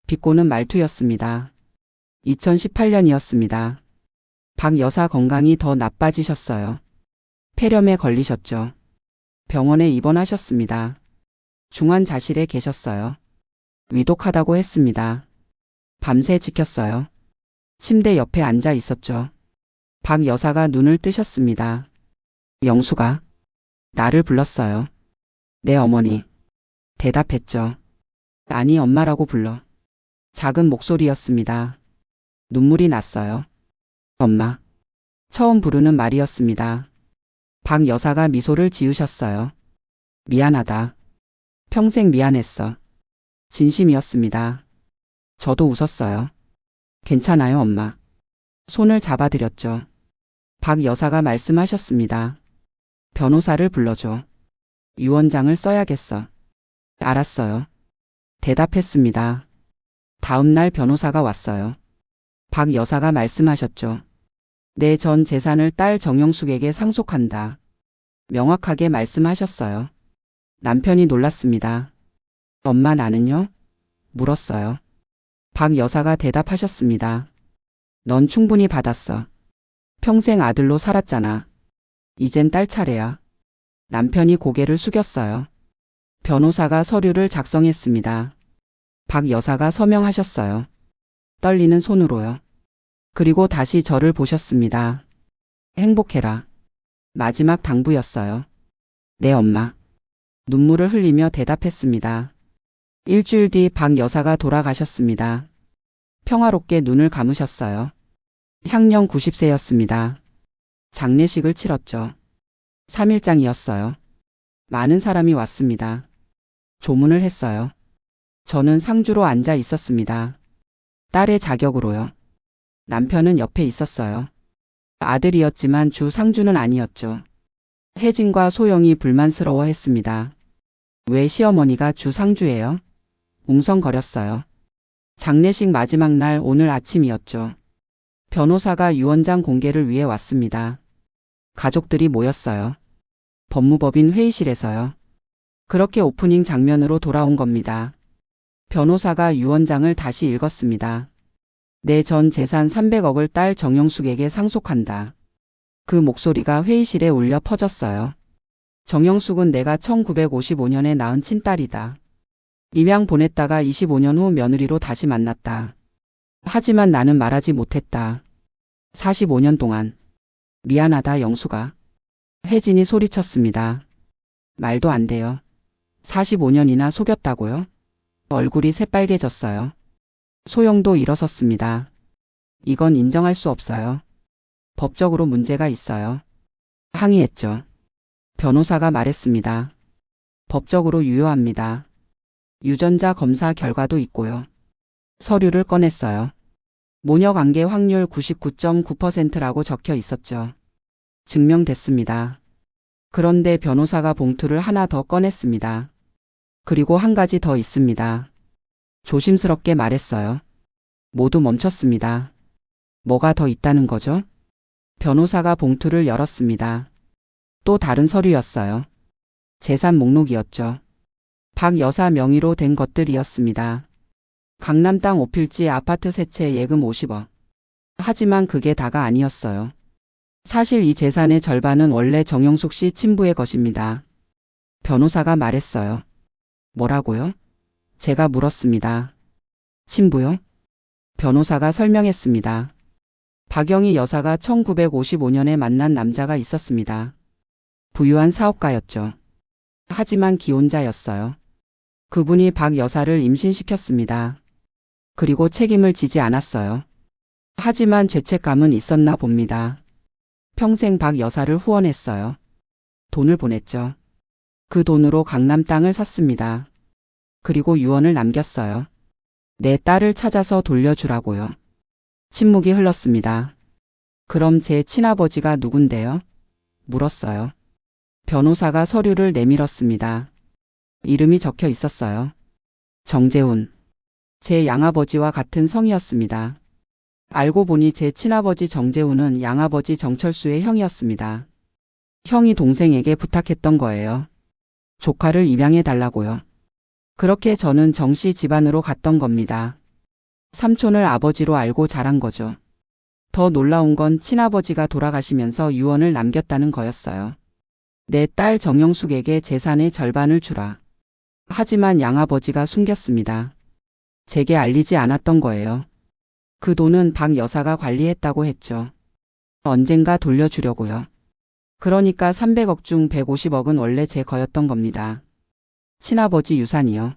비꼬는 말투였습니다. 2018년이었습니다. 박 여사 건강이 더 나빠지셨어요. 폐렴에 걸리셨죠. 병원에 입원하셨습니다. 중환자실에 계셨어요. 위독하다고 했습니다. 밤새 지켰어요. 침대 옆에 앉아 있었죠. 박 여사가 눈을 뜨셨습니다. 영수가 나를 불렀어요. 네, 어머니. 대답했죠. 아니, 엄마라고 불러. 작은 목소리였습니다. 눈물이 났어요. 엄마. 처음 부르는 말이었습니다. 박 여사가 미소를 지으셨어요. 미안하다. 평생 미안했어. 진심이었습니다. 저도 웃었어요. 괜찮아요, 엄마. 손을 잡아드렸죠. 박 여사가 말씀하셨습니다. 변호사를 불러줘. 유언장을 써야겠어. 알았어요. 대답했습니다. 다음 날 변호사가 왔어요. 박 여사가 말씀하셨죠. 내 전 재산을 딸 정영숙에게 상속한다. 명확하게 말씀하셨어요. 남편이 놀랐습니다. 엄마, 나는요? 물었어요. 박 여사가 대답하셨습니다. 넌 충분히 받았어. 평생 아들로 살았잖아. 이젠 딸 차례야. 남편이 고개를 숙였어요. 변호사가 서류를 작성했습니다. 박 여사가 서명하셨어요. 떨리는 손으로요. 그리고 다시 저를 보셨습니다. 행복해라. 마지막 당부였어요. 네, 엄마. 눈물을 흘리며 대답했습니다. 일주일 뒤 박 여사가 돌아가셨습니다. 평화롭게 눈을 감으셨어요. 향년 90세였습니다. 장례식을 치렀죠. 3일장이었어요. 많은 사람이 왔습니다. 조문을 했어요. 저는 상주로 앉아 있었습니다. 딸의 자격으로요. 남편은 옆에 있었어요. 아들이었지만 주 상주는 아니었죠. 혜진과 소영이 불만스러워했습니다. 왜 시어머니가 주 상주예요? 웅성거렸어요. 장례식 마지막 날 오늘 아침이었죠. 변호사가 유언장 공개를 위해 왔습니다. 가족들이 모였어요. 법무법인 회의실에서요. 그렇게 오프닝 장면으로 돌아온 겁니다. 변호사가 유언장을 다시 읽었습니다. 내 전 재산 300억을 딸 정영숙에게 상속한다. 그 목소리가 회의실에 울려 퍼졌어요. 정영숙은 내가 1955년에 낳은 친딸이다. 입양 보냈다가 25년 후 며느리로 다시 만났다. 하지만 나는 말하지 못했다. 45년 동안. 미안하다, 영수가. 혜진이 소리쳤습니다. 말도 안 돼요. 45년이나 속였다고요? 얼굴이 새빨개졌어요. 소영도 일어섰습니다. 이건 인정할 수 없어요. 법적으로 문제가 있어요. 항의했죠. 변호사가 말했습니다. 법적으로 유효합니다. 유전자 검사 결과도 있고요. 서류를 꺼냈어요. 모녀관계 확률 99.9%라고 적혀 있었죠. 증명됐습니다. 그런데 변호사가 봉투를 하나 더 꺼냈습니다. 그리고 한 가지 더 있습니다. 조심스럽게 말했어요. 모두 멈췄습니다. 뭐가 더 있다는 거죠? 변호사가 봉투를 열었습니다. 또 다른 서류였어요. 재산 목록이었죠. 박 여사 명의로 된 것들이었습니다. 강남 땅 5필지 아파트 세 채 예금 50억. 하지만 그게 다가 아니었어요. 사실 이 재산의 절반은 원래 정영숙 씨 친부의 것입니다. 변호사가 말했어요. 뭐라고요? 제가 물었습니다. 친부요? 변호사가 설명했습니다. 박영희 여사가 1955년에 만난 남자가 있었습니다. 부유한 사업가였죠. 하지만 기혼자였어요. 그분이 박 여사를 임신시켰습니다. 그리고 책임을 지지 않았어요. 하지만 죄책감은 있었나 봅니다. 평생 박 여사를 후원했어요. 돈을 보냈죠. 그 돈으로 강남 땅을 샀습니다. 그리고 유언을 남겼어요. 내 딸을 찾아서 돌려주라고요. 침묵이 흘렀습니다. 그럼 제 친아버지가 누군데요? 물었어요. 변호사가 서류를 내밀었습니다. 이름이 적혀 있었어요. 정재훈. 제 양아버지와 같은 성이었습니다. 알고 보니 제 친아버지 정재훈은 양아버지 정철수의 형이었습니다. 형이 동생에게 부탁했던 거예요. 조카를 입양해 달라고요. 그렇게 저는 정씨 집안으로 갔던 겁니다. 삼촌을 아버지로 알고 자란 거죠. 더 놀라운 건 친아버지가 돌아가시면서 유언을 남겼다는 거였어요. 내 딸 정영숙에게 재산의 절반을 주라. 하지만 양아버지가 숨겼습니다. 제게 알리지 않았던 거예요. 그 돈은 박 여사가 관리했다고 했죠. 언젠가 돌려주려고요. 그러니까 300억 중 150억은 원래 제 거였던 겁니다. 친아버지 유산이요.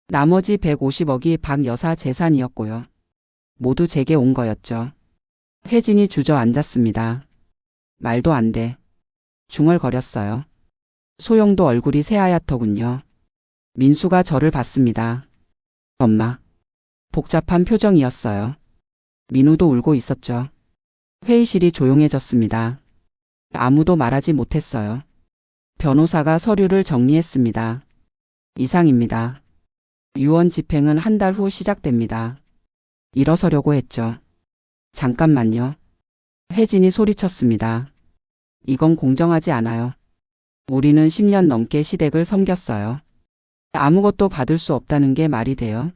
나머지 150억이 박 여사 재산이었고요. 모두 제게 온 거였죠. 혜진이 주저앉았습니다. 말도 안 돼. 중얼거렸어요. 소영도 얼굴이 새하얗더군요. 민수가 저를 봤습니다. 엄마. 복잡한 표정이었어요. 민우도 울고 있었죠. 회의실이 조용해졌습니다. 아무도 말하지 못했어요. 변호사가 서류를 정리했습니다. 이상입니다. 유언 집행은 한 달 후 시작됩니다. 일어서려고 했죠. 잠깐만요. 혜진이 소리쳤습니다. 이건 공정하지 않아요. 우리는 10년 넘게 시댁을 섬겼어요. 아무것도 받을 수 없다는 게 말이 돼요?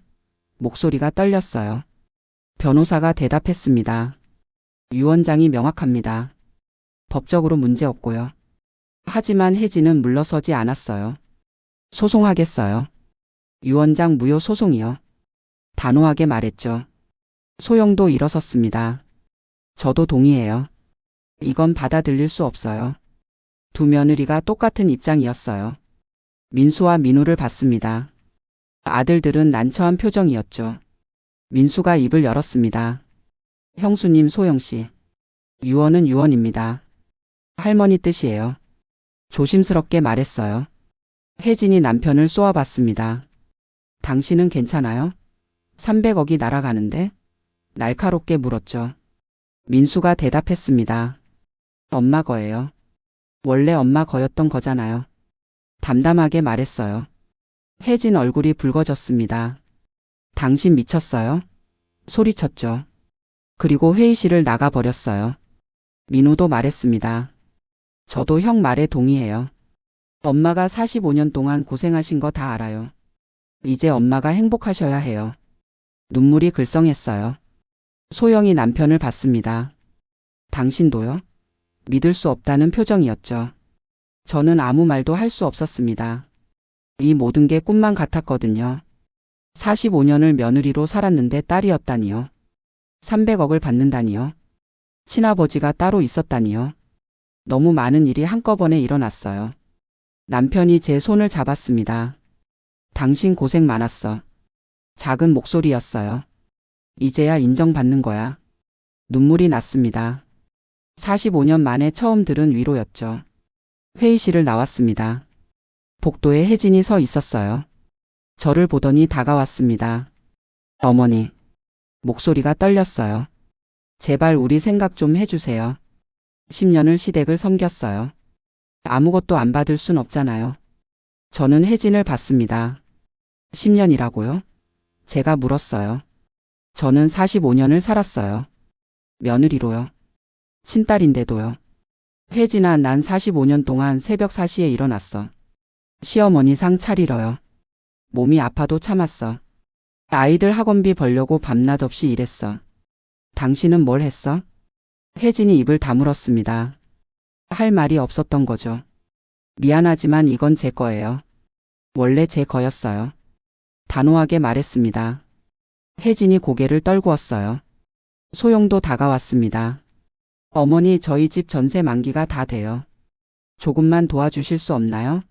목소리가 떨렸어요. 변호사가 대답했습니다. 유언장이 명확합니다. 법적으로 문제 없고요. 하지만 혜진은 물러서지 않았어요. 소송하겠어요. 유언장 무효 소송이요. 단호하게 말했죠. 소영도 일어섰습니다. 저도 동의해요. 이건 받아들일 수 없어요. 두 며느리가 똑같은 입장이었어요. 민수와 민우를 봤습니다. 아들들은 난처한 표정이었죠. 민수가 입을 열었습니다. 형수님, 소영씨. 유언은 유언입니다. 할머니 뜻이에요. 조심스럽게 말했어요. 혜진이 남편을 쏘아봤습니다. 당신은 괜찮아요? 300억이 날아가는데? 날카롭게 물었죠. 민수가 대답했습니다. 엄마 거예요. 원래 엄마 거였던 거잖아요. 담담하게 말했어요. 혜진 얼굴이 붉어졌습니다. 당신 미쳤어요? 소리쳤죠. 그리고 회의실을 나가버렸어요. 민우도 말했습니다. 저도 형 말에 동의해요. 엄마가 45년 동안 고생하신 거 다 알아요. 이제 엄마가 행복하셔야 해요. 눈물이 글썽했어요. 소영이 남편을 봤습니다. 당신도요? 믿을 수 없다는 표정이었죠. 저는 아무 말도 할 수 없었습니다. 이 모든 게 꿈만 같았거든요. 45년을 며느리로 살았는데 딸이었다니요. 300억을 받는다니요. 친아버지가 따로 있었다니요. 너무 많은 일이 한꺼번에 일어났어요. 남편이 제 손을 잡았습니다. 당신 고생 많았어. 작은 목소리였어요. 이제야 인정받는 거야. 눈물이 났습니다. 45년 만에 처음 들은 위로였죠. 회의실을 나왔습니다. 복도에 혜진이 서 있었어요. 저를 보더니 다가왔습니다. 어머니. 목소리가 떨렸어요. 제발 우리 생각 좀 해주세요. 10년을 시댁을 섬겼어요. 아무것도 안 받을 순 없잖아요. 저는 혜진을 봤습니다. 10년이라고요? 제가 물었어요. 저는 45년을 살았어요. 며느리로요. 친딸인데도요. 혜진아, 난 45년 동안 새벽 4시에 일어났어. 시어머니 상 차리러요. 몸이 아파도 참았어. 아이들 학원비 벌려고 밤낮 없이 일했어. 당신은 뭘 했어? 혜진이 입을 다물었습니다. 할 말이 없었던 거죠. 미안하지만 이건 제 거예요. 원래 제 거였어요. 단호하게 말했습니다. 혜진이 고개를 떨구었어요. 소영도 다가왔습니다. 어머니, 저희 집 전세 만기가 다 돼요. 조금만 도와주실 수 없나요?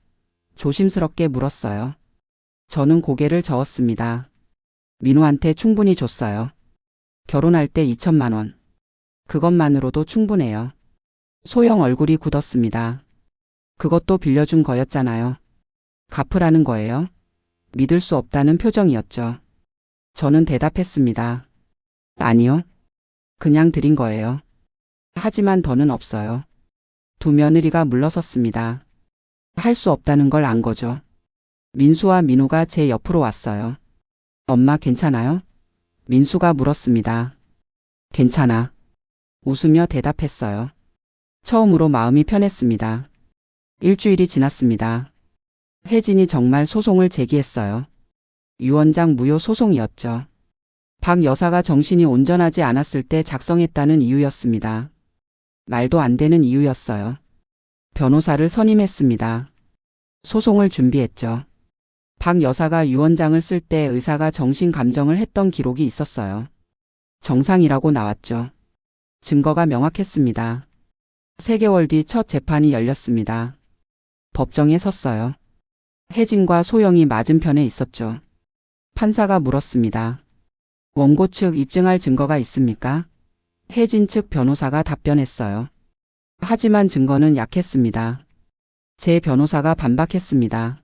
조심스럽게 물었어요. 저는 고개를 저었습니다. 민우한테 충분히 줬어요. 결혼할 때 2천만 원. 그것만으로도 충분해요. 소영 얼굴이 굳었습니다. 그것도 빌려준 거였잖아요. 갚으라는 거예요? 믿을 수 없다는 표정이었죠. 저는 대답했습니다. 아니요. 그냥 드린 거예요. 하지만 더는 없어요. 두 며느리가 물러섰습니다. 할 수 없다는 걸 안 거죠. 민수와 민우가 제 옆으로 왔어요. 엄마 괜찮아요? 민수가 물었습니다. 괜찮아. 웃으며 대답했어요. 처음으로 마음이 편했습니다. 일주일이 지났습니다. 혜진이 정말 소송을 제기했어요. 유언장 무효 소송이었죠. 박 여사가 정신이 온전하지 않았을 때 작성했다는 이유였습니다. 말도 안 되는 이유였어요. 변호사를 선임했습니다. 소송을 준비했죠. 박 여사가 유언장을 쓸 때 의사가 정신 감정을 했던 기록이 있었어요. 정상이라고 나왔죠. 증거가 명확했습니다. 3개월 뒤 첫 재판이 열렸습니다. 법정에 섰어요. 혜진과 소영이 맞은편에 있었죠. 판사가 물었습니다. 원고 측 입증할 증거가 있습니까? 혜진 측 변호사가 답변했어요. 하지만 증거는 약했습니다. 제 변호사가 반박했습니다.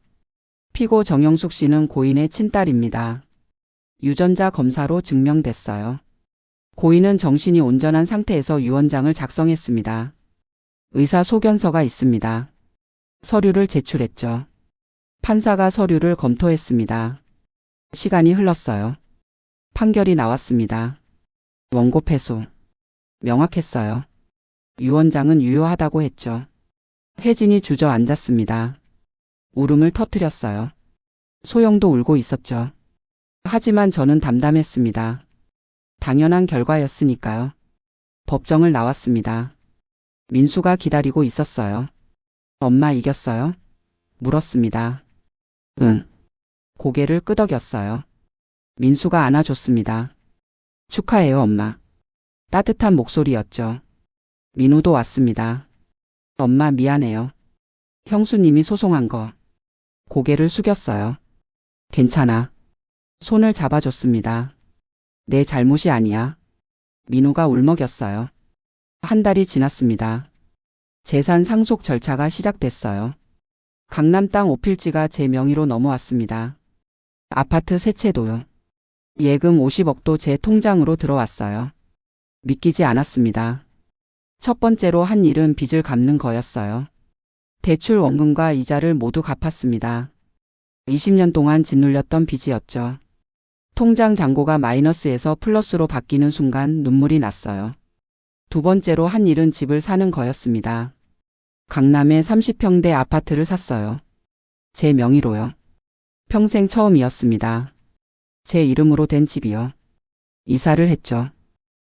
피고 정영숙 씨는 고인의 친딸입니다. 유전자 검사로 증명됐어요. 고인은 정신이 온전한 상태에서 유언장을 작성했습니다. 의사 소견서가 있습니다. 서류를 제출했죠. 판사가 서류를 검토했습니다. 시간이 흘렀어요. 판결이 나왔습니다. 원고 패소. 명확했어요. 유언장은 유효하다고 했죠. 혜진이 주저앉았습니다. 울음을 터뜨렸어요. 소영도 울고 있었죠. 하지만 저는 담담했습니다. 당연한 결과였으니까요. 법정을 나왔습니다. 민수가 기다리고 있었어요. 엄마 이겼어요? 물었습니다. 응. 고개를 끄덕였어요. 민수가 안아줬습니다. 축하해요, 엄마. 따뜻한 목소리였죠. 민우도 왔습니다. 엄마 미안해요. 형수님이 소송한 거. 고개를 숙였어요. 괜찮아. 손을 잡아줬습니다. 내 잘못이 아니야. 민우가 울먹였어요. 한 달이 지났습니다. 재산 상속 절차가 시작됐어요. 강남 땅 5필지가 제 명의로 넘어왔습니다. 아파트 세 채도요. 예금 50억도 제 통장으로 들어왔어요. 믿기지 않았습니다. 첫 번째로 한 일은 빚을 갚는 거였어요. 대출 원금과 이자를 모두 갚았습니다. 20년 동안 짓눌렸던 빚이었죠. 통장 잔고가 마이너스에서 플러스로 바뀌는 순간 눈물이 났어요. 두 번째로 한 일은 집을 사는 거였습니다. 강남에 30평대 아파트를 샀어요. 제 명의로요. 평생 처음이었습니다. 제 이름으로 된 집이요. 이사를 했죠.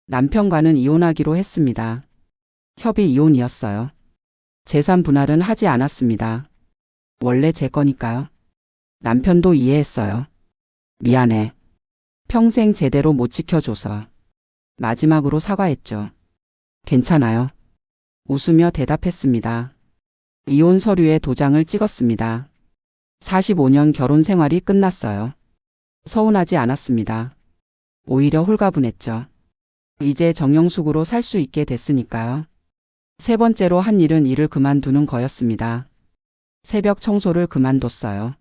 남편과는 이혼하기로 했습니다. 협의 이혼이었어요. 재산 분할은 하지 않았습니다. 원래 제 거니까요. 남편도 이해했어요. 미안해. 평생 제대로 못 지켜줘서. 마지막으로 사과했죠. 괜찮아요. 웃으며 대답했습니다. 이혼 서류에 도장을 찍었습니다. 45년 결혼 생활이 끝났어요. 서운하지 않았습니다. 오히려 홀가분했죠. 이제 정영숙으로 살 수 있게 됐으니까요. 세 번째로 한 일은 일을 그만두는 거였습니다. 새벽 청소를 그만뒀어요.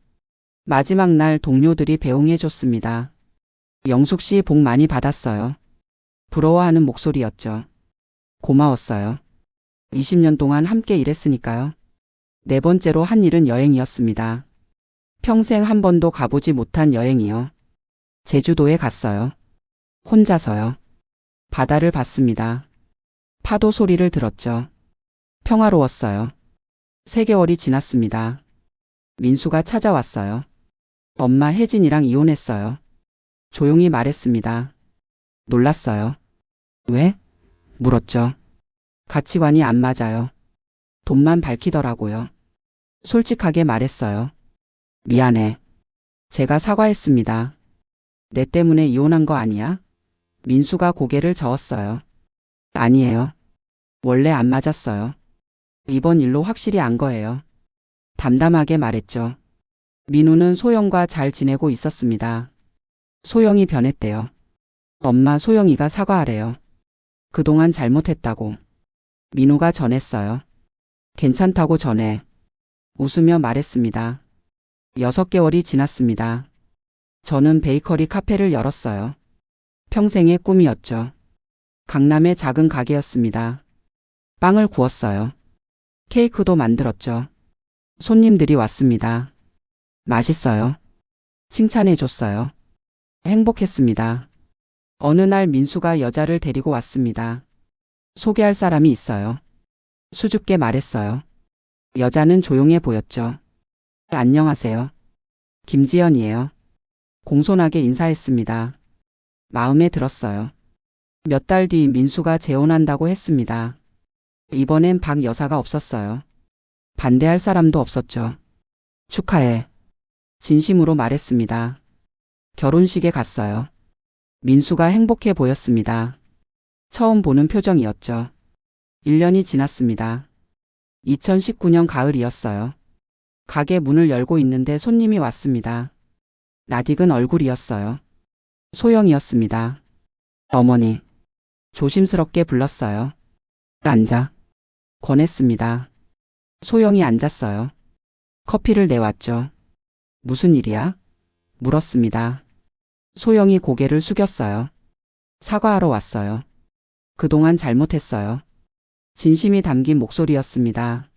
마지막 날 동료들이 배웅해줬습니다. 영숙 씨 복 많이 받았어요. 부러워하는 목소리였죠. 고마웠어요. 20년 동안 함께 일했으니까요. 네 번째로 한 일은 여행이었습니다. 평생 한 번도 가보지 못한 여행이요. 제주도에 갔어요. 혼자서요. 바다를 봤습니다. 파도 소리를 들었죠. 평화로웠어요. 3개월이 지났습니다. 민수가 찾아왔어요. 엄마 혜진이랑 이혼했어요. 조용히 말했습니다. 놀랐어요. 왜? 물었죠. 가치관이 안 맞아요. 돈만 밝히더라고요. 솔직하게 말했어요. 미안해. 제가 사과했습니다. 내 때문에 이혼한 거 아니야? 민수가 고개를 저었어요. 아니에요. 원래 안 맞았어요. 이번 일로 확실히 안 거예요. 담담하게 말했죠. 민우는 소영과 잘 지내고 있었습니다. 소영이 변했대요. 엄마, 소영이가 사과하래요. 그동안 잘못했다고. 민우가 전했어요. 괜찮다고 전해. 웃으며 말했습니다. 6개월이 지났습니다. 저는 베이커리 카페를 열었어요. 평생의 꿈이었죠. 강남의 작은 가게였습니다. 빵을 구웠어요. 케이크도 만들었죠. 손님들이 왔습니다. 맛있어요. 칭찬해 줬어요. 행복했습니다. 어느 날 민수가 여자를 데리고 왔습니다. 소개할 사람이 있어요. 수줍게 말했어요. 여자는 조용해 보였죠. 안녕하세요. 김지연이에요. 공손하게 인사했습니다. 마음에 들었어요. 몇 달 뒤 민수가 재혼한다고 했습니다. 이번엔 박 여사가 없었어요. 반대할 사람도 없었죠. 축하해. 진심으로 말했습니다. 결혼식에 갔어요. 민수가 행복해 보였습니다. 처음 보는 표정이었죠. 1년이 지났습니다. 2019년 가을이었어요. 가게 문을 열고 있는데 손님이 왔습니다. 낯익은 얼굴이었어요. 소영이었습니다. 어머니. 조심스럽게 불렀어요. 앉아. 권했습니다. 소영이 앉았어요. 커피를 내왔죠. 무슨 일이야? 물었습니다. 소영이 고개를 숙였어요. 사과하러 왔어요. 그동안 잘못했어요. 진심이 담긴 목소리였습니다.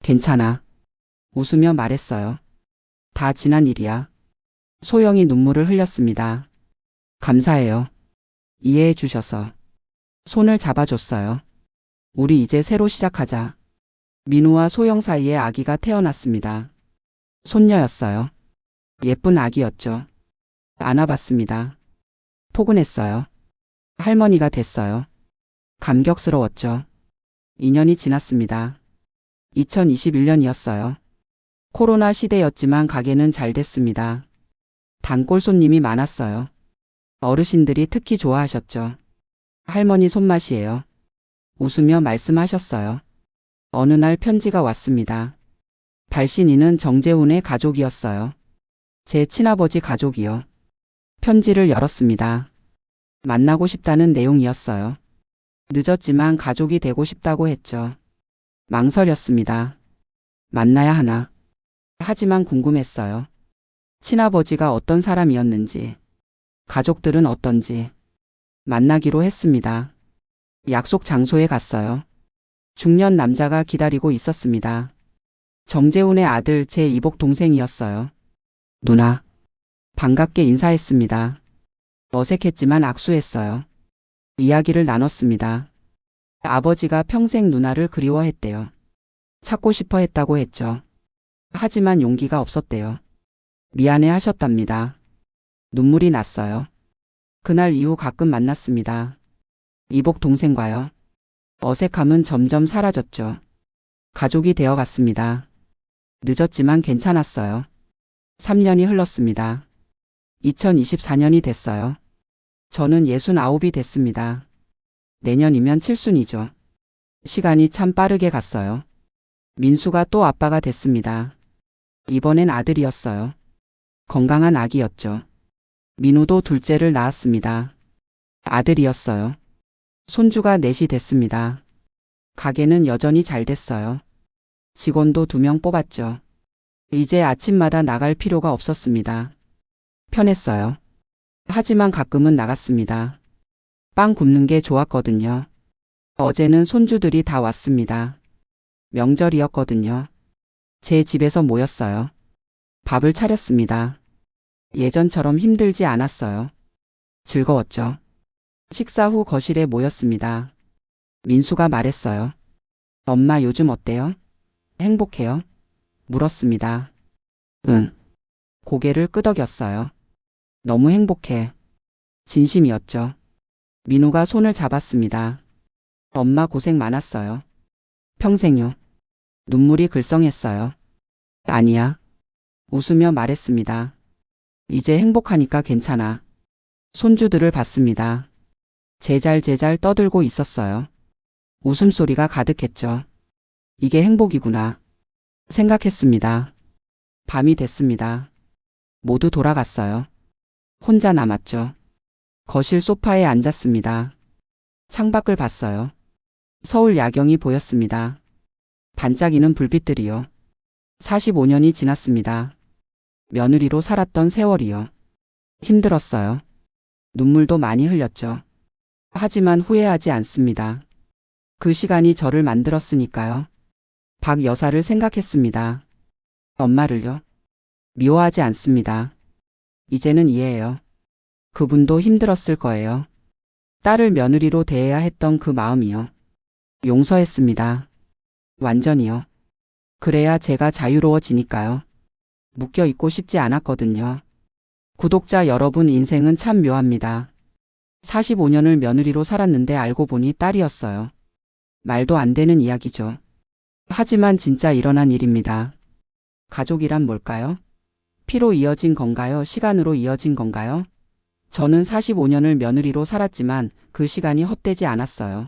괜찮아. 웃으며 말했어요. 다 지난 일이야. 소영이 눈물을 흘렸습니다. 감사해요. 이해해 주셔서. 손을 잡아줬어요. 우리 이제 새로 시작하자. 민우와 소영 사이에 아기가 태어났습니다. 손녀였어요. 예쁜 아기였죠. 안아봤습니다. 포근했어요. 할머니가 됐어요. 감격스러웠죠. 2년이 지났습니다. 2021년이었어요. 코로나 시대였지만 가게는 잘 됐습니다. 단골 손님이 많았어요. 어르신들이 특히 좋아하셨죠. 할머니 손맛이에요. 웃으며 말씀하셨어요. 어느 날 편지가 왔습니다. 발신인은 정재훈의 가족이었어요. 제 친아버지 가족이요. 편지를 열었습니다. 만나고 싶다는 내용이었어요. 늦었지만 가족이 되고 싶다고 했죠. 망설였습니다. 만나야 하나. 하지만 궁금했어요. 친아버지가 어떤 사람이었는지, 가족들은 어떤지. 만나기로 했습니다. 약속 장소에 갔어요. 중년 남자가 기다리고 있었습니다. 정재훈의 아들 제 이복 동생이었어요. 누나. 반갑게 인사했습니다. 어색했지만 악수했어요. 이야기를 나눴습니다. 아버지가 평생 누나를 그리워했대요. 찾고 싶어 했다고 했죠. 하지만 용기가 없었대요. 미안해 하셨답니다. 눈물이 났어요. 그날 이후 가끔 만났습니다. 이복 동생과요. 어색함은 점점 사라졌죠. 가족이 되어갔습니다. 늦었지만 괜찮았어요. 3년이 흘렀습니다. 2024년이 됐어요. 저는 69이 됐습니다. 내년이면 7순이죠. 시간이 참 빠르게 갔어요. 민수가 또 아빠가 됐습니다. 이번엔 아들이었어요. 건강한 아기였죠. 민우도 둘째를 낳았습니다. 아들이었어요. 손주가 넷이 됐습니다. 가게는 여전히 잘 됐어요. 직원도 2명 뽑았죠. 이제 아침마다 나갈 필요가 없었습니다. 편했어요. 하지만 가끔은 나갔습니다. 빵 굽는 게 좋았거든요. 어제는 손주들이 다 왔습니다. 명절이었거든요. 제 집에서 모였어요. 밥을 차렸습니다. 예전처럼 힘들지 않았어요. 즐거웠죠. 식사 후 거실에 모였습니다. 민수가 말했어요. 엄마 요즘 어때요? 행복해요? 물었습니다. 응. 고개를 끄덕였어요. 너무 행복해. 진심이었죠. 민우가 손을 잡았습니다. 엄마 고생 많았어요. 평생요. 눈물이 글썽했어요. 아니야. 웃으며 말했습니다. 이제 행복하니까 괜찮아. 손주들을 봤습니다. 제잘제잘 떠들고 있었어요. 웃음소리가 가득했죠. 이게 행복이구나. 생각했습니다. 밤이 됐습니다. 모두 돌아갔어요. 혼자 남았죠. 거실 소파에 앉았습니다. 창밖을 봤어요. 서울 야경이 보였습니다. 반짝이는 불빛들이요. 45년이 지났습니다. 며느리로 살았던 세월이요. 힘들었어요. 눈물도 많이 흘렸죠. 하지만 후회하지 않습니다. 그 시간이 저를 만들었으니까요. 박 여사를 생각했습니다. 엄마를요. 미워하지 않습니다. 이제는 이해해요. 그분도 힘들었을 거예요. 딸을 며느리로 대해야 했던 그 마음이요. 용서했습니다. 완전히요. 그래야 제가 자유로워지니까요. 묶여 있고 싶지 않았거든요. 구독자 여러분, 인생은 참 묘합니다. 45년을 며느리로 살았는데 알고 보니 딸이었어요. 말도 안 되는 이야기죠. 하지만 진짜 일어난 일입니다. 가족이란 뭘까요? 피로 이어진 건가요? 시간으로 이어진 건가요? 저는 45년을 며느리로 살았지만 그 시간이 헛되지 않았어요.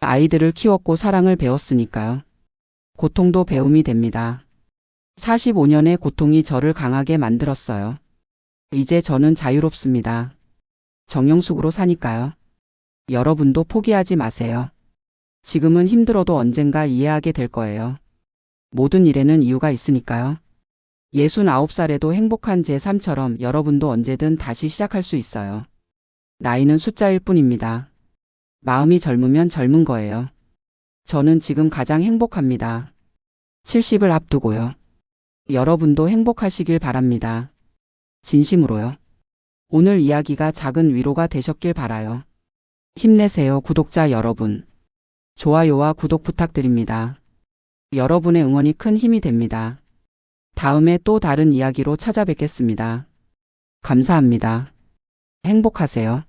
아이들을 키웠고 사랑을 배웠으니까요. 고통도 배움이 됩니다. 45년의 고통이 저를 강하게 만들었어요. 이제 저는 자유롭습니다. 정영숙으로 사니까요. 여러분도 포기하지 마세요. 지금은 힘들어도 언젠가 이해하게 될 거예요. 모든 일에는 이유가 있으니까요. 69살에도 행복한 제 삶처럼 여러분도 언제든 다시 시작할 수 있어요. 나이는 숫자일 뿐입니다. 마음이 젊으면 젊은 거예요. 저는 지금 가장 행복합니다. 70을 앞두고요. 여러분도 행복하시길 바랍니다. 진심으로요. 오늘 이야기가 작은 위로가 되셨길 바라요. 힘내세요, 구독자 여러분. 좋아요와 구독 부탁드립니다. 여러분의 응원이 큰 힘이 됩니다. 다음에 또 다른 이야기로 찾아뵙겠습니다. 감사합니다. 행복하세요.